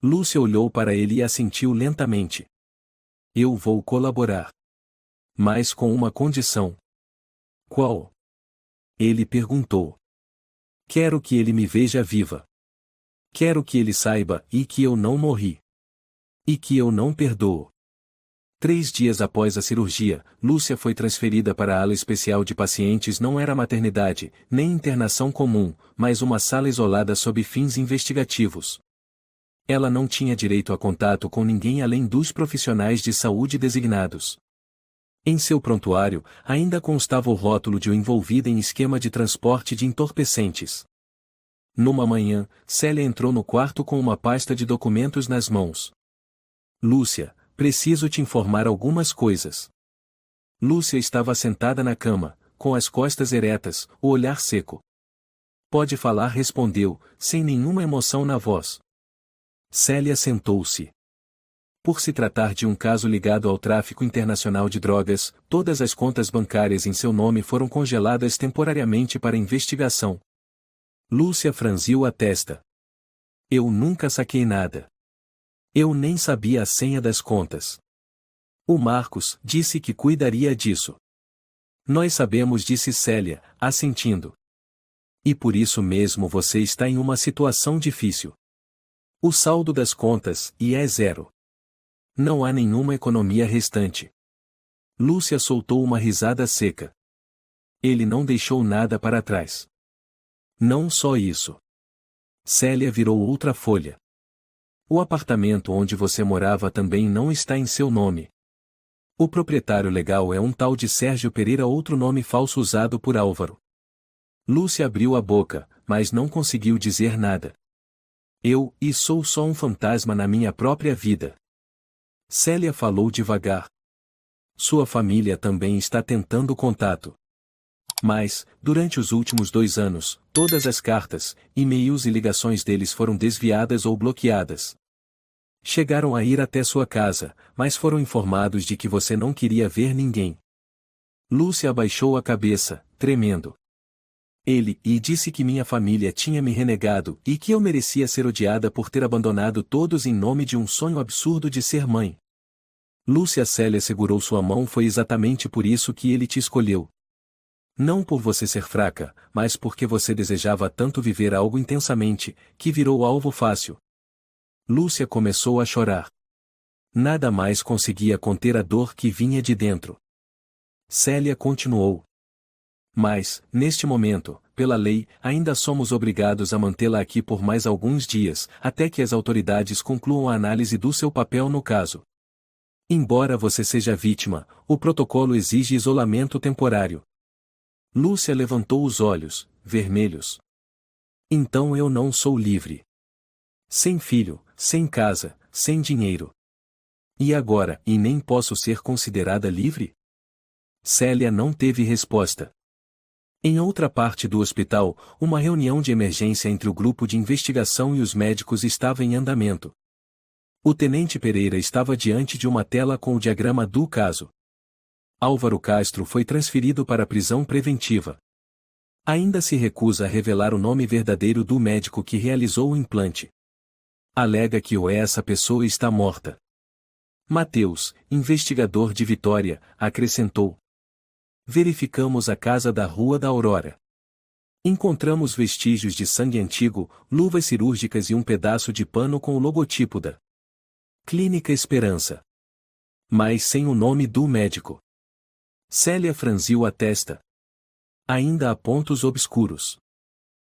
Lúcia olhou para ele e assentiu lentamente. Eu vou colaborar. Mas com uma condição. Qual? Ele perguntou. Quero que ele me veja viva. Quero que ele saiba, e que eu não morri. E que eu não perdoo. 3 dias após a cirurgia, Lúcia foi transferida para a ala especial de pacientes. Não era maternidade, nem internação comum, mas uma sala isolada sob fins investigativos. Ela não tinha direito a contato com ninguém além dos profissionais de saúde designados. Em seu prontuário, ainda constava o rótulo de o envolvida em esquema de transporte de entorpecentes. Numa manhã, Célia entrou no quarto com uma pasta de documentos nas mãos. Lúcia, preciso te informar algumas coisas. Lúcia estava sentada na cama, com as costas eretas, o olhar seco. Pode falar, respondeu, sem nenhuma emoção na voz. Célia sentou-se. Por se tratar de um caso ligado ao tráfico internacional de drogas, todas as contas bancárias em seu nome foram congeladas temporariamente para investigação. Lúcia franziu a testa. Eu nunca saquei nada. Eu nem sabia a senha das contas. O Marcos disse que cuidaria disso. Nós sabemos, disse Célia, assentindo. E por isso mesmo você está em uma situação difícil. O saldo das contas é zero. Não há nenhuma economia restante. Lúcia soltou uma risada seca. Ele não deixou nada para trás. Não só isso. Célia virou outra folha. O apartamento onde você morava também não está em seu nome. O proprietário legal é um tal de Sérgio Pereira, outro nome falso usado por Álvaro. Lúcia abriu a boca, mas não conseguiu dizer nada. Eu sou só um fantasma na minha própria vida. Célia falou devagar. Sua família também está tentando contato. Mas, durante os últimos 2 anos, todas as cartas, e-mails e ligações deles foram desviadas ou bloqueadas. Chegaram a ir até sua casa, mas foram informados de que você não queria ver ninguém. Lúcia abaixou a cabeça, tremendo. Ele disse que minha família tinha me renegado e que eu merecia ser odiada por ter abandonado todos em nome de um sonho absurdo de ser mãe. Lúcia. Célia segurou sua mão. Foi exatamente por isso que ele te escolheu. Não por você ser fraca, mas porque você desejava tanto viver algo intensamente, que virou alvo fácil. Lúcia começou a chorar. Nada mais conseguia conter a dor que vinha de dentro. Célia continuou. Mas, neste momento, pela lei, ainda somos obrigados a mantê-la aqui por mais alguns dias, até que as autoridades concluam a análise do seu papel no caso. Embora você seja vítima, o protocolo exige isolamento temporário. Lúcia levantou os olhos, vermelhos. Então eu não sou livre. Sem filho, sem casa, sem dinheiro. E agora, nem posso ser considerada livre? Célia não teve resposta. Em outra parte do hospital, uma reunião de emergência entre o grupo de investigação e os médicos estava em andamento. O tenente Pereira estava diante de uma tela com o diagrama do caso. Álvaro Castro foi transferido para a prisão preventiva. Ainda se recusa a revelar o nome verdadeiro do médico que realizou o implante. Alega que essa pessoa está morta. Mateus, investigador de Vitória, acrescentou. Verificamos a casa da Rua da Aurora. Encontramos vestígios de sangue antigo, luvas cirúrgicas e um pedaço de pano com o logotipo da Clínica Esperança. Mas sem o nome do médico. Célia franziu a testa. Ainda há pontos obscuros.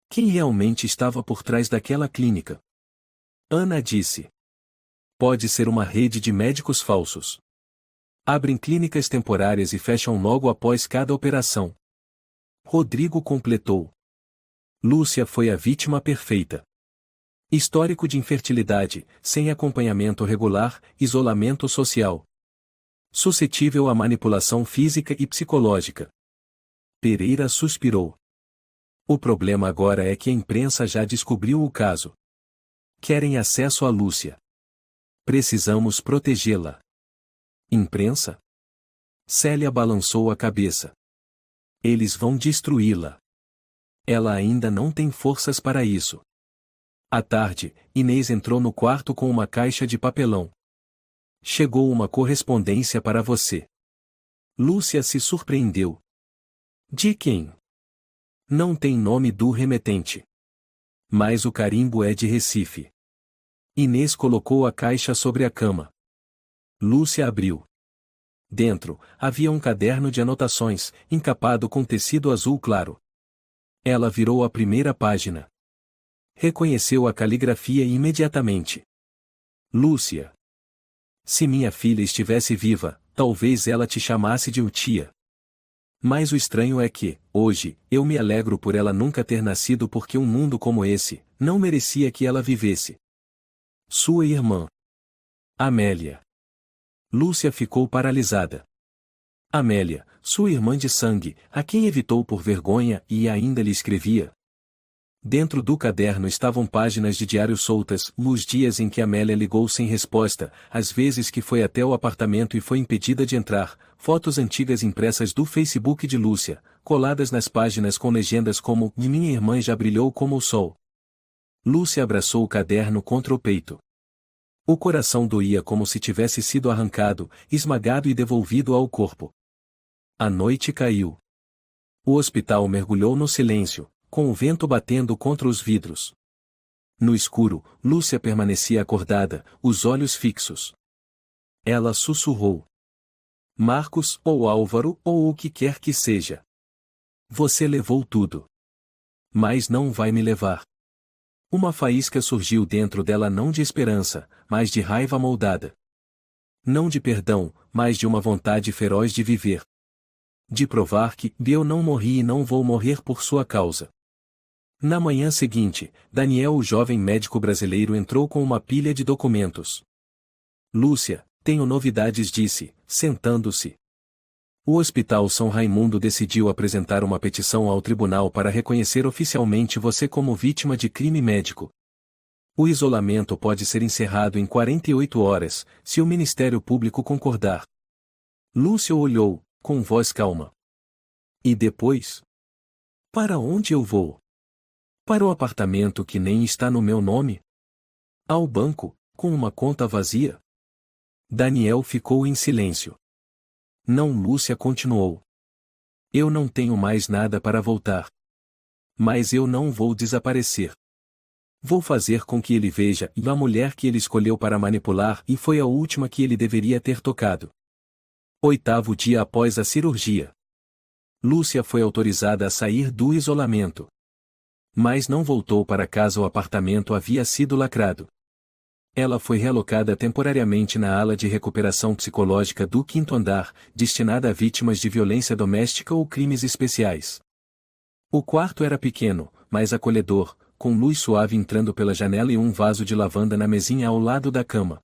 Quem realmente estava por trás daquela clínica? Ana disse. Pode ser uma rede de médicos falsos. Abrem clínicas temporárias e fecham logo após cada operação. Rodrigo completou. Lúcia foi a vítima perfeita. Histórico de infertilidade, sem acompanhamento regular, isolamento social. Suscetível à manipulação física e psicológica. Pereira suspirou. O problema agora é que a imprensa já descobriu o caso. Querem acesso a Lúcia. Precisamos protegê-la. Imprensa? Célia balançou a cabeça. Eles vão destruí-la. Ela ainda não tem forças para isso. À tarde, Inês entrou no quarto com uma caixa de papelão. Chegou uma correspondência para você. Lúcia se surpreendeu. De quem? Não tem nome do remetente. Mas o carimbo é de Recife. Inês colocou a caixa sobre a cama. Lúcia abriu. Dentro, havia um caderno de anotações, encapado com tecido azul claro. Ela virou a primeira página. Reconheceu a caligrafia imediatamente. Lúcia. Se minha filha estivesse viva, talvez ela te chamasse de tia. Mas o estranho é que, hoje, eu me alegro por ela nunca ter nascido porque um mundo como esse, não merecia que ela vivesse. Sua irmã. Amélia. Lúcia ficou paralisada. Amélia, sua irmã de sangue, a quem evitou por vergonha e ainda lhe escrevia. Dentro do caderno estavam páginas de diário soltas, nos dias em que Amélia ligou sem resposta, as vezes que foi até o apartamento e foi impedida de entrar, fotos antigas impressas do Facebook de Lúcia, coladas nas páginas com legendas como "Minha irmã já brilhou como o sol". Lúcia abraçou o caderno contra o peito. O coração doía como se tivesse sido arrancado, esmagado e devolvido ao corpo. A noite caiu. O hospital mergulhou no silêncio, com o vento batendo contra os vidros. No escuro, Lúcia permanecia acordada, os olhos fixos. Ela sussurrou. Marcos, ou Álvaro, ou o que quer que seja. Você levou tudo. Mas não vai me levar. Uma faísca surgiu dentro dela, não de esperança, mas de raiva moldada. Não de perdão, mas de uma vontade feroz de viver. De provar que eu não morri e não vou morrer por sua causa. Na manhã seguinte, Daniel, o jovem médico brasileiro, entrou com uma pilha de documentos. Lúcia, tenho novidades, disse, sentando-se. O Hospital São Raimundo decidiu apresentar uma petição ao tribunal para reconhecer oficialmente você como vítima de crime médico. O isolamento pode ser encerrado em 48 horas, se o Ministério Público concordar. Lúcia olhou, com voz calma. E depois? Para onde eu vou? Para o apartamento que nem está no meu nome? Ao banco, com uma conta vazia? Daniel ficou em silêncio. Não, Lúcia continuou. Eu não tenho mais nada para voltar. Mas eu não vou desaparecer. Vou fazer com que ele veja a mulher que ele escolheu para manipular e foi a última que ele deveria ter tocado. 8º dia após a cirurgia. Lúcia foi autorizada a sair do isolamento. Mas não voltou para casa, o apartamento havia sido lacrado. Ela foi realocada temporariamente na ala de recuperação psicológica do 5º andar, destinada a vítimas de violência doméstica ou crimes especiais. O quarto era pequeno, mas acolhedor, com luz suave entrando pela janela e um vaso de lavanda na mesinha ao lado da cama.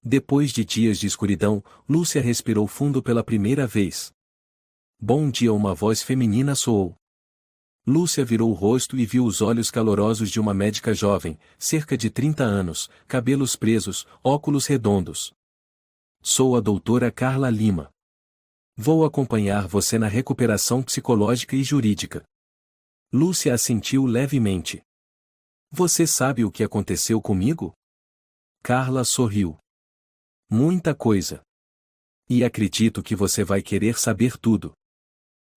Depois de dias de escuridão, Lúcia respirou fundo pela primeira vez. Bom dia, uma voz feminina soou. Lúcia virou o rosto e viu os olhos calorosos de uma médica jovem, cerca de 30 anos, cabelos presos, óculos redondos. Sou a doutora Carla Lima. Vou acompanhar você na recuperação psicológica e jurídica. Lúcia assentiu levemente. Você sabe o que aconteceu comigo? Carla sorriu. Muita coisa. E acredito que você vai querer saber tudo.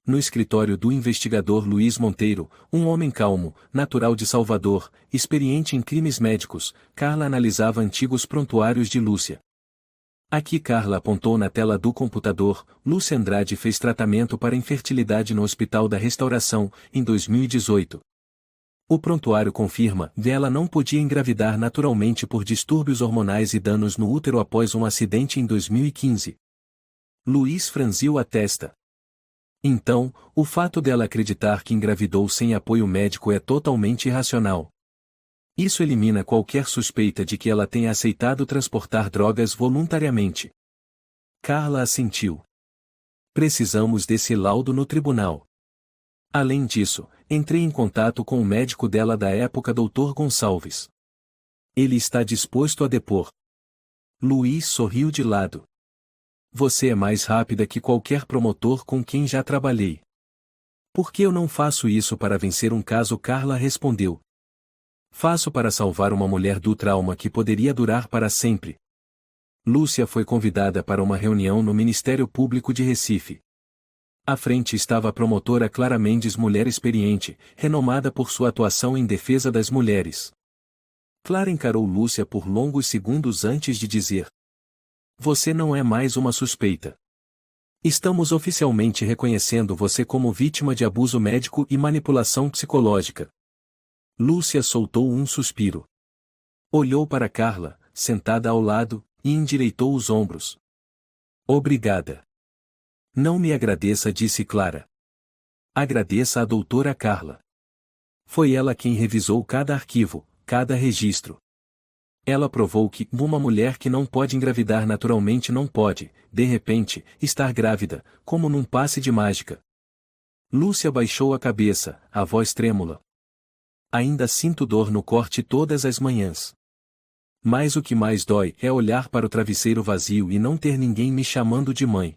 No escritório do investigador Luiz Monteiro, um homem calmo, natural de Salvador, experiente em crimes médicos, Carla analisava antigos prontuários de Lúcia. Aqui Carla apontou na tela do computador. Lúcia Andrade fez tratamento para infertilidade no Hospital da Restauração, em 2018. O prontuário confirma que ela não podia engravidar naturalmente por distúrbios hormonais e danos no útero após um acidente em 2015. Luiz franziu a testa. Então, o fato dela acreditar que engravidou sem apoio médico é totalmente irracional. Isso elimina qualquer suspeita de que ela tenha aceitado transportar drogas voluntariamente. Carla assentiu. Precisamos desse laudo no tribunal. Além disso, entrei em contato com o médico dela da época, Dr. Gonçalves. Ele está disposto a depor. Luiz sorriu de lado. Você é mais rápida que qualquer promotor com quem já trabalhei. Por que eu não faço isso para vencer um caso? Carla respondeu. Faço para salvar uma mulher do trauma que poderia durar para sempre. Lúcia foi convidada para uma reunião no Ministério Público de Recife. À frente estava a promotora Clara Mendes, mulher experiente, renomada por sua atuação em defesa das mulheres. Clara encarou Lúcia por longos segundos antes de dizer: Você não é mais uma suspeita. Estamos oficialmente reconhecendo você como vítima de abuso médico e manipulação psicológica. Lúcia soltou um suspiro. Olhou para Carla, sentada ao lado, e endireitou os ombros. Obrigada. Não me agradeça, disse Clara. Agradeça à doutora Carla. Foi ela quem revisou cada arquivo, cada registro. Ela provou que uma mulher que não pode engravidar naturalmente não pode, de repente, estar grávida, como num passe de mágica. Lúcia baixou a cabeça, a voz trêmula. Ainda sinto dor no corte todas as manhãs. Mas o que mais dói é olhar para o travesseiro vazio e não ter ninguém me chamando de mãe.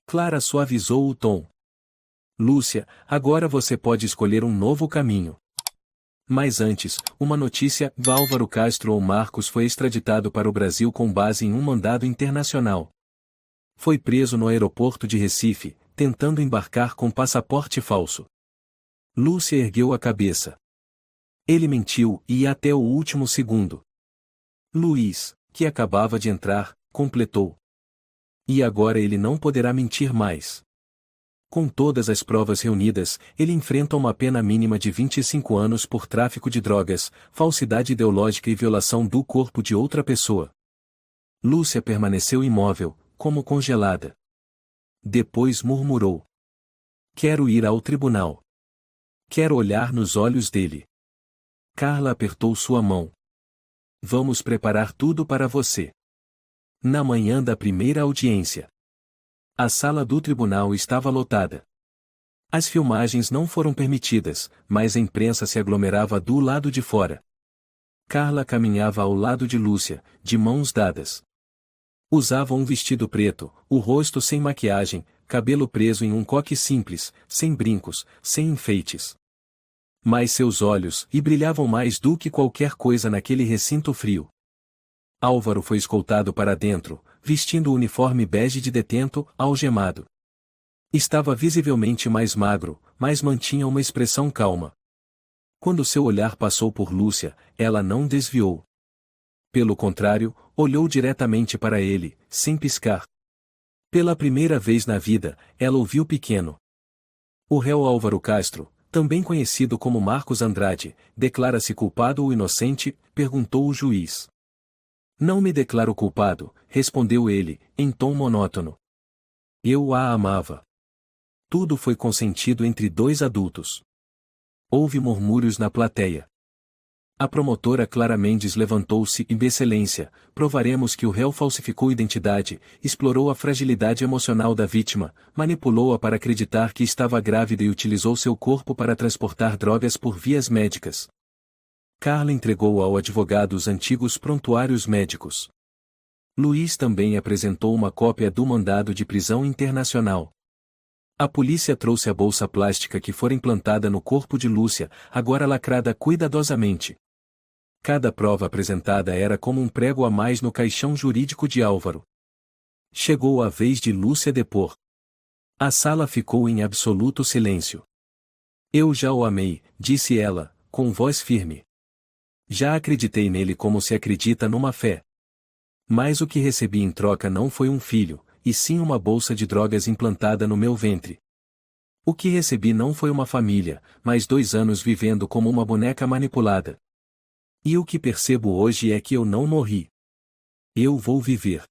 Clara suavizou o tom. Lúcia, agora você pode escolher um novo caminho. Mas antes, uma notícia: Álvaro Castro ou Marcos foi extraditado para o Brasil com base em um mandado internacional. Foi preso no aeroporto de Recife, tentando embarcar com passaporte falso. Lúcia ergueu a cabeça. Ele mentiu e ia até o último segundo. Luiz, que acabava de entrar, completou. E agora ele não poderá mentir mais. Com todas as provas reunidas, ele enfrenta uma pena mínima de 25 anos por tráfico de drogas, falsidade ideológica e violação do corpo de outra pessoa. Lúcia permaneceu imóvel, como congelada. Depois murmurou: quero ir ao tribunal. Quero olhar nos olhos dele. Carla apertou sua mão. Vamos preparar tudo para você. Na manhã da primeira audiência, a sala do tribunal estava lotada. As filmagens não foram permitidas, mas a imprensa se aglomerava do lado de fora. Carla caminhava ao lado de Lúcia, de mãos dadas. Usava um vestido preto, o rosto sem maquiagem, cabelo preso em um coque simples, sem brincos, sem enfeites. Mas seus olhos brilhavam mais do que qualquer coisa naquele recinto frio. Álvaro foi escoltado para dentro, vestindo o uniforme bege de detento, algemado. Estava visivelmente mais magro, mas mantinha uma expressão calma. Quando seu olhar passou por Lúcia, ela não desviou. Pelo contrário, olhou diretamente para ele, sem piscar. Pela primeira vez na vida, ela o viu pequeno. O réu Álvaro Castro, também conhecido como Marcos Andrade, declara-se culpado ou inocente? Perguntou o juiz. Não me declaro culpado, respondeu ele, em tom monótono. Eu a amava. Tudo foi consentido entre dois adultos. Houve murmúrios na plateia. A promotora Clara Mendes levantou-se: Excelência, provaremos que o réu falsificou identidade, explorou a fragilidade emocional da vítima, manipulou-a para acreditar que estava grávida e utilizou seu corpo para transportar drogas por vias médicas. Carla entregou ao advogado os antigos prontuários médicos. Luiz também apresentou uma cópia do mandado de prisão internacional. A polícia trouxe a bolsa plástica que fora implantada no corpo de Lúcia, agora lacrada cuidadosamente. Cada prova apresentada era como um prego a mais no caixão jurídico de Álvaro. Chegou a vez de Lúcia depor. A sala ficou em absoluto silêncio. Eu já o amei, disse ela, com voz firme. Já acreditei nele como se acredita numa fé. Mas o que recebi em troca não foi um filho, e sim uma bolsa de drogas implantada no meu ventre. O que recebi não foi uma família, mas 2 anos vivendo como uma boneca manipulada. E o que percebo hoje é que eu não morri. Eu vou viver.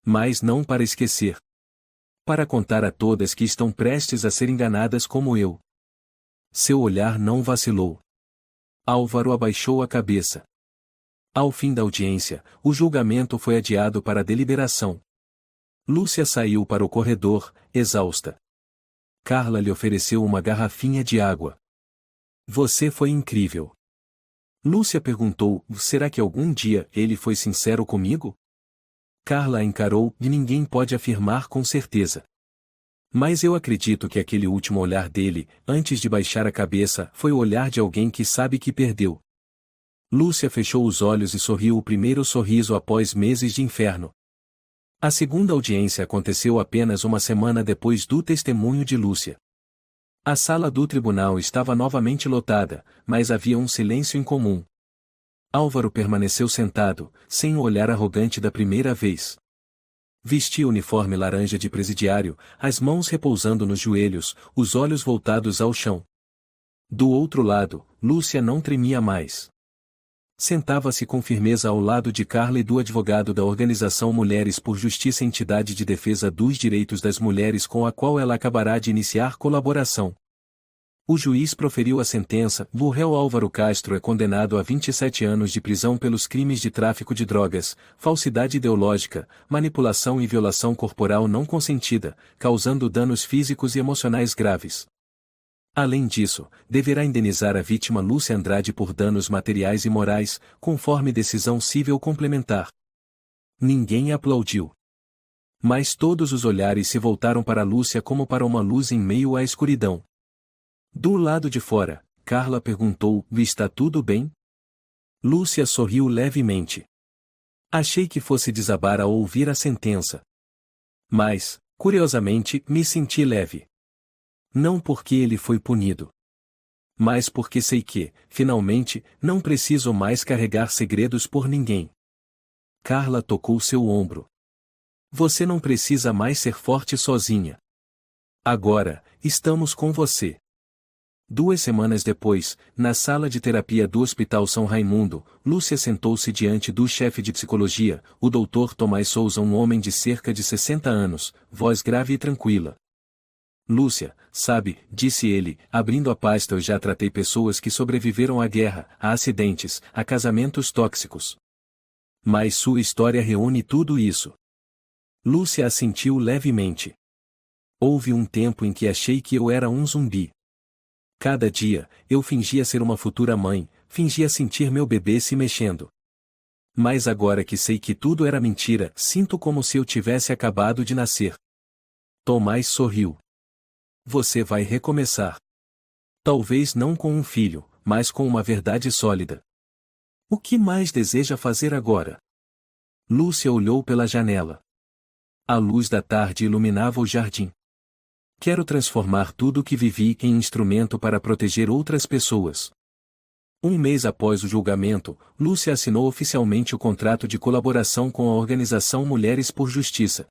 Mas não para esquecer. Para contar a todas que estão prestes a ser enganadas como eu. Seu olhar não vacilou. Álvaro abaixou a cabeça. Ao fim da audiência, o julgamento foi adiado para a deliberação. Lúcia saiu para o corredor, exausta. Carla lhe ofereceu uma garrafinha de água. Você foi incrível. Lúcia perguntou: será que algum dia ele foi sincero comigo? Carla a encarou: e ninguém pode afirmar com certeza. Mas eu acredito que aquele último olhar dele, antes de baixar a cabeça, foi o olhar de alguém que sabe que perdeu. Lúcia fechou os olhos e sorriu o primeiro sorriso após meses de inferno. A segunda audiência aconteceu apenas uma semana depois do testemunho de Lúcia. A sala do tribunal estava novamente lotada, mas havia um silêncio incomum. Álvaro permaneceu sentado, sem o olhar arrogante da primeira vez. Vestia o uniforme laranja de presidiário, as mãos repousando nos joelhos, os olhos voltados ao chão. Do outro lado, Lúcia não tremia mais. Sentava-se com firmeza ao lado de Carla e do advogado da organização Mulheres por Justiça, entidade de defesa dos direitos das mulheres com a qual ela acabará de iniciar colaboração. O juiz proferiu a sentença. O réu Álvaro Castro é condenado a 27 anos de prisão pelos crimes de tráfico de drogas, falsidade ideológica, manipulação e violação corporal não consentida, causando danos físicos e emocionais graves. Além disso, deverá indenizar a vítima Lúcia Andrade por danos materiais e morais, conforme decisão civil complementar. Ninguém aplaudiu. Mas todos os olhares se voltaram para Lúcia como para uma luz em meio à escuridão. Do lado de fora, Carla perguntou: está tudo bem? Lúcia sorriu levemente. Achei que fosse desabar ao ouvir a sentença. Mas, curiosamente, me senti leve. Não porque ele foi punido. Mas porque sei que, finalmente, não preciso mais carregar segredos por ninguém. Carla tocou seu ombro. Você não precisa mais ser forte sozinha. Agora, estamos com você. 2 semanas depois, na sala de terapia do Hospital São Raimundo, Lúcia sentou-se diante do chefe de psicologia, o Dr. Tomás Souza, um homem de cerca de 60 anos, voz grave e tranquila. Lúcia, sabe, disse ele, abrindo a pasta, eu já tratei pessoas que sobreviveram à guerra, a acidentes, a casamentos tóxicos. Mas sua história reúne tudo isso. Lúcia assentiu levemente. Houve um tempo em que achei que eu era um zumbi. Cada dia, eu fingia ser uma futura mãe, fingia sentir meu bebê se mexendo. Mas agora que sei que tudo era mentira, sinto como se eu tivesse acabado de nascer. Tomás sorriu. Você vai recomeçar. Talvez não com um filho, mas com uma verdade sólida. O que mais deseja fazer agora? Lúcia olhou pela janela. A luz da tarde iluminava o jardim. Quero transformar tudo o que vivi em instrumento para proteger outras pessoas. 1 mês após o julgamento, Lúcia assinou oficialmente o contrato de colaboração com a organização Mulheres por Justiça.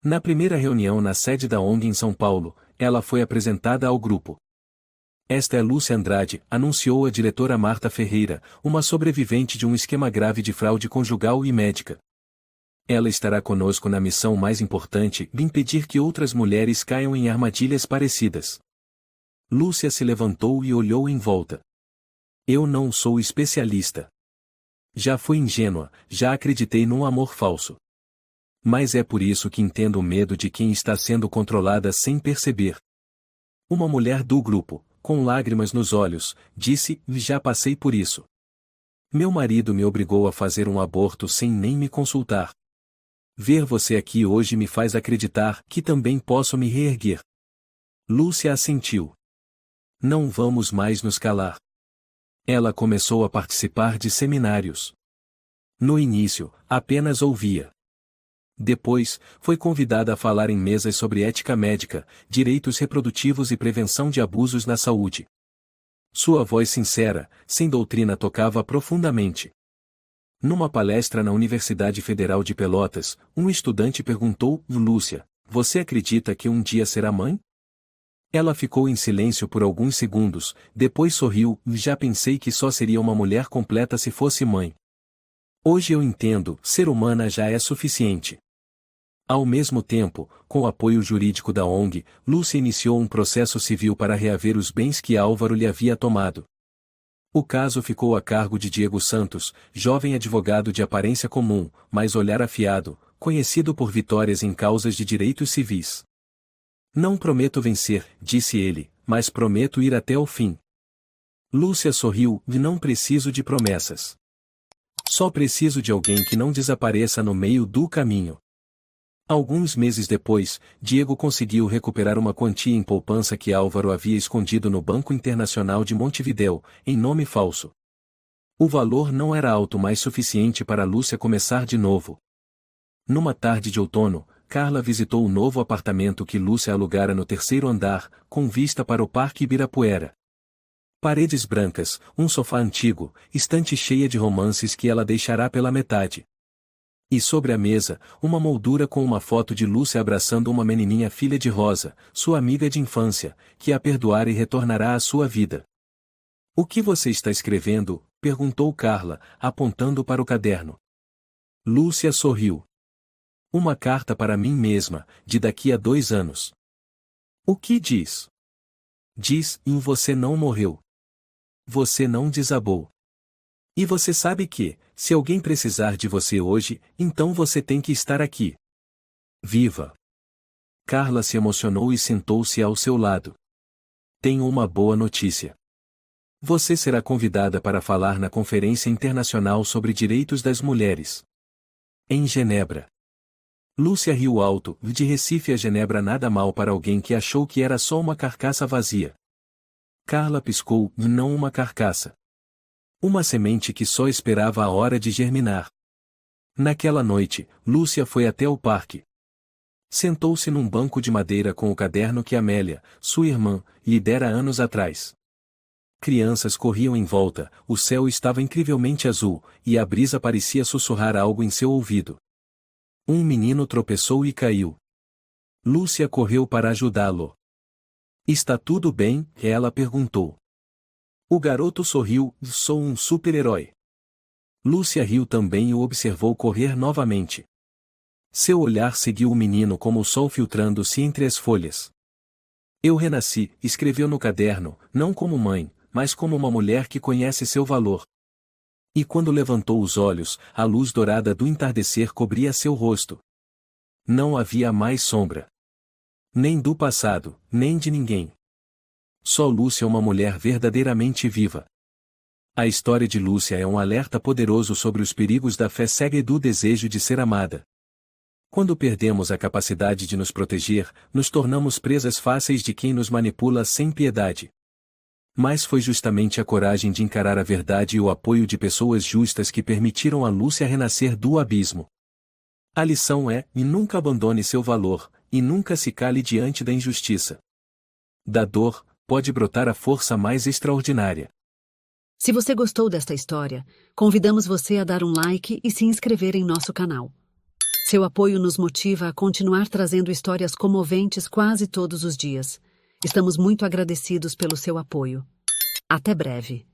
Na primeira reunião na sede da ONG em São Paulo, ela foi apresentada ao grupo. Esta é Lúcia Andrade, anunciou a diretora Marta Ferreira, uma sobrevivente de um esquema grave de fraude conjugal e médica. Ela estará conosco na missão mais importante de impedir que outras mulheres caiam em armadilhas parecidas. Lúcia se levantou e olhou em volta. Eu não sou especialista. Já fui ingênua, já acreditei num amor falso. Mas é por isso que entendo o medo de quem está sendo controlada sem perceber. Uma mulher do grupo, com lágrimas nos olhos, disse: já passei por isso. Meu marido me obrigou a fazer um aborto sem nem me consultar. Ver você aqui hoje me faz acreditar que também posso me reerguer. Lúcia assentiu. Não vamos mais nos calar. Ela começou a participar de seminários. No início, apenas ouvia. Depois, foi convidada a falar em mesas sobre ética médica, direitos reprodutivos e prevenção de abusos na saúde. Sua voz sincera, sem doutrina, tocava profundamente. Numa palestra na Universidade Federal de Pelotas, um estudante perguntou: Lúcia, você acredita que um dia será mãe? Ela ficou em silêncio por alguns segundos, depois sorriu: já pensei que só seria uma mulher completa se fosse mãe. Hoje eu entendo, ser humana já é suficiente. Ao mesmo tempo, com o apoio jurídico da ONG, Lúcia iniciou um processo civil para reaver os bens que Álvaro lhe havia tomado. O caso ficou a cargo de Diego Santos, jovem advogado de aparência comum, mas olhar afiado, conhecido por vitórias em causas de direitos civis. Não prometo vencer, disse ele, mas prometo ir até o fim. Lúcia sorriu: não preciso de promessas. Só preciso de alguém que não desapareça no meio do caminho. Alguns meses depois, Diego conseguiu recuperar uma quantia em poupança que Álvaro havia escondido no Banco Internacional de Montevidéu, em nome falso. O valor não era alto, mas suficiente para Lúcia começar de novo. Numa tarde de outono, Carla visitou o novo apartamento que Lúcia alugara no 3º andar, com vista para o Parque Ibirapuera. Paredes brancas, um sofá antigo, estante cheia de romances que ela deixará pela metade. E sobre a mesa, uma moldura com uma foto de Lúcia abraçando uma menininha filha de Rosa, sua amiga de infância, que a perdoará e retornará à sua vida. O que você está escrevendo? Perguntou Carla, apontando para o caderno. Lúcia sorriu. Uma carta para mim mesma, de daqui a 2 anos. O que diz? Diz, você não morreu. Você não desabou. E você sabe que, se alguém precisar de você hoje, então você tem que estar aqui. Viva! Carla se emocionou e sentou-se ao seu lado. Tenho uma boa notícia. Você será convidada para falar na Conferência Internacional sobre Direitos das Mulheres. Em Genebra. Lúcia riu alto, de Recife a Genebra nada mal para alguém que achou que era só uma carcaça vazia. Carla piscou, não uma carcaça. Uma semente que só esperava a hora de germinar. Naquela noite, Lúcia foi até o parque. Sentou-se num banco de madeira com o caderno que Amélia, sua irmã, lhe dera anos atrás. Crianças corriam em volta, o céu estava incrivelmente azul, e a brisa parecia sussurrar algo em seu ouvido. Um menino tropeçou e caiu. Lúcia correu para ajudá-lo. Está tudo bem? Ela perguntou. O garoto sorriu, sou um super-herói. Lúcia riu também e o observou correr novamente. Seu olhar seguiu o menino como o sol filtrando-se entre as folhas. Eu renasci, escreveu no caderno, não como mãe, mas como uma mulher que conhece seu valor. E quando levantou os olhos, a luz dourada do entardecer cobria seu rosto. Não havia mais sombra. Nem do passado, nem de ninguém. Só Lúcia, uma mulher verdadeiramente viva. A história de Lúcia é um alerta poderoso sobre os perigos da fé cega e do desejo de ser amada. Quando perdemos a capacidade de nos proteger, nos tornamos presas fáceis de quem nos manipula sem piedade. Mas foi justamente a coragem de encarar a verdade e o apoio de pessoas justas que permitiram a Lúcia renascer do abismo. A lição é, e nunca abandone seu valor, e nunca se cale diante da injustiça. Da dor, pode brotar a força mais extraordinária. Se você gostou desta história, convidamos você a dar um like e se inscrever em nosso canal. Seu apoio nos motiva a continuar trazendo histórias comoventes quase todos os dias. Estamos muito agradecidos pelo seu apoio. Até breve.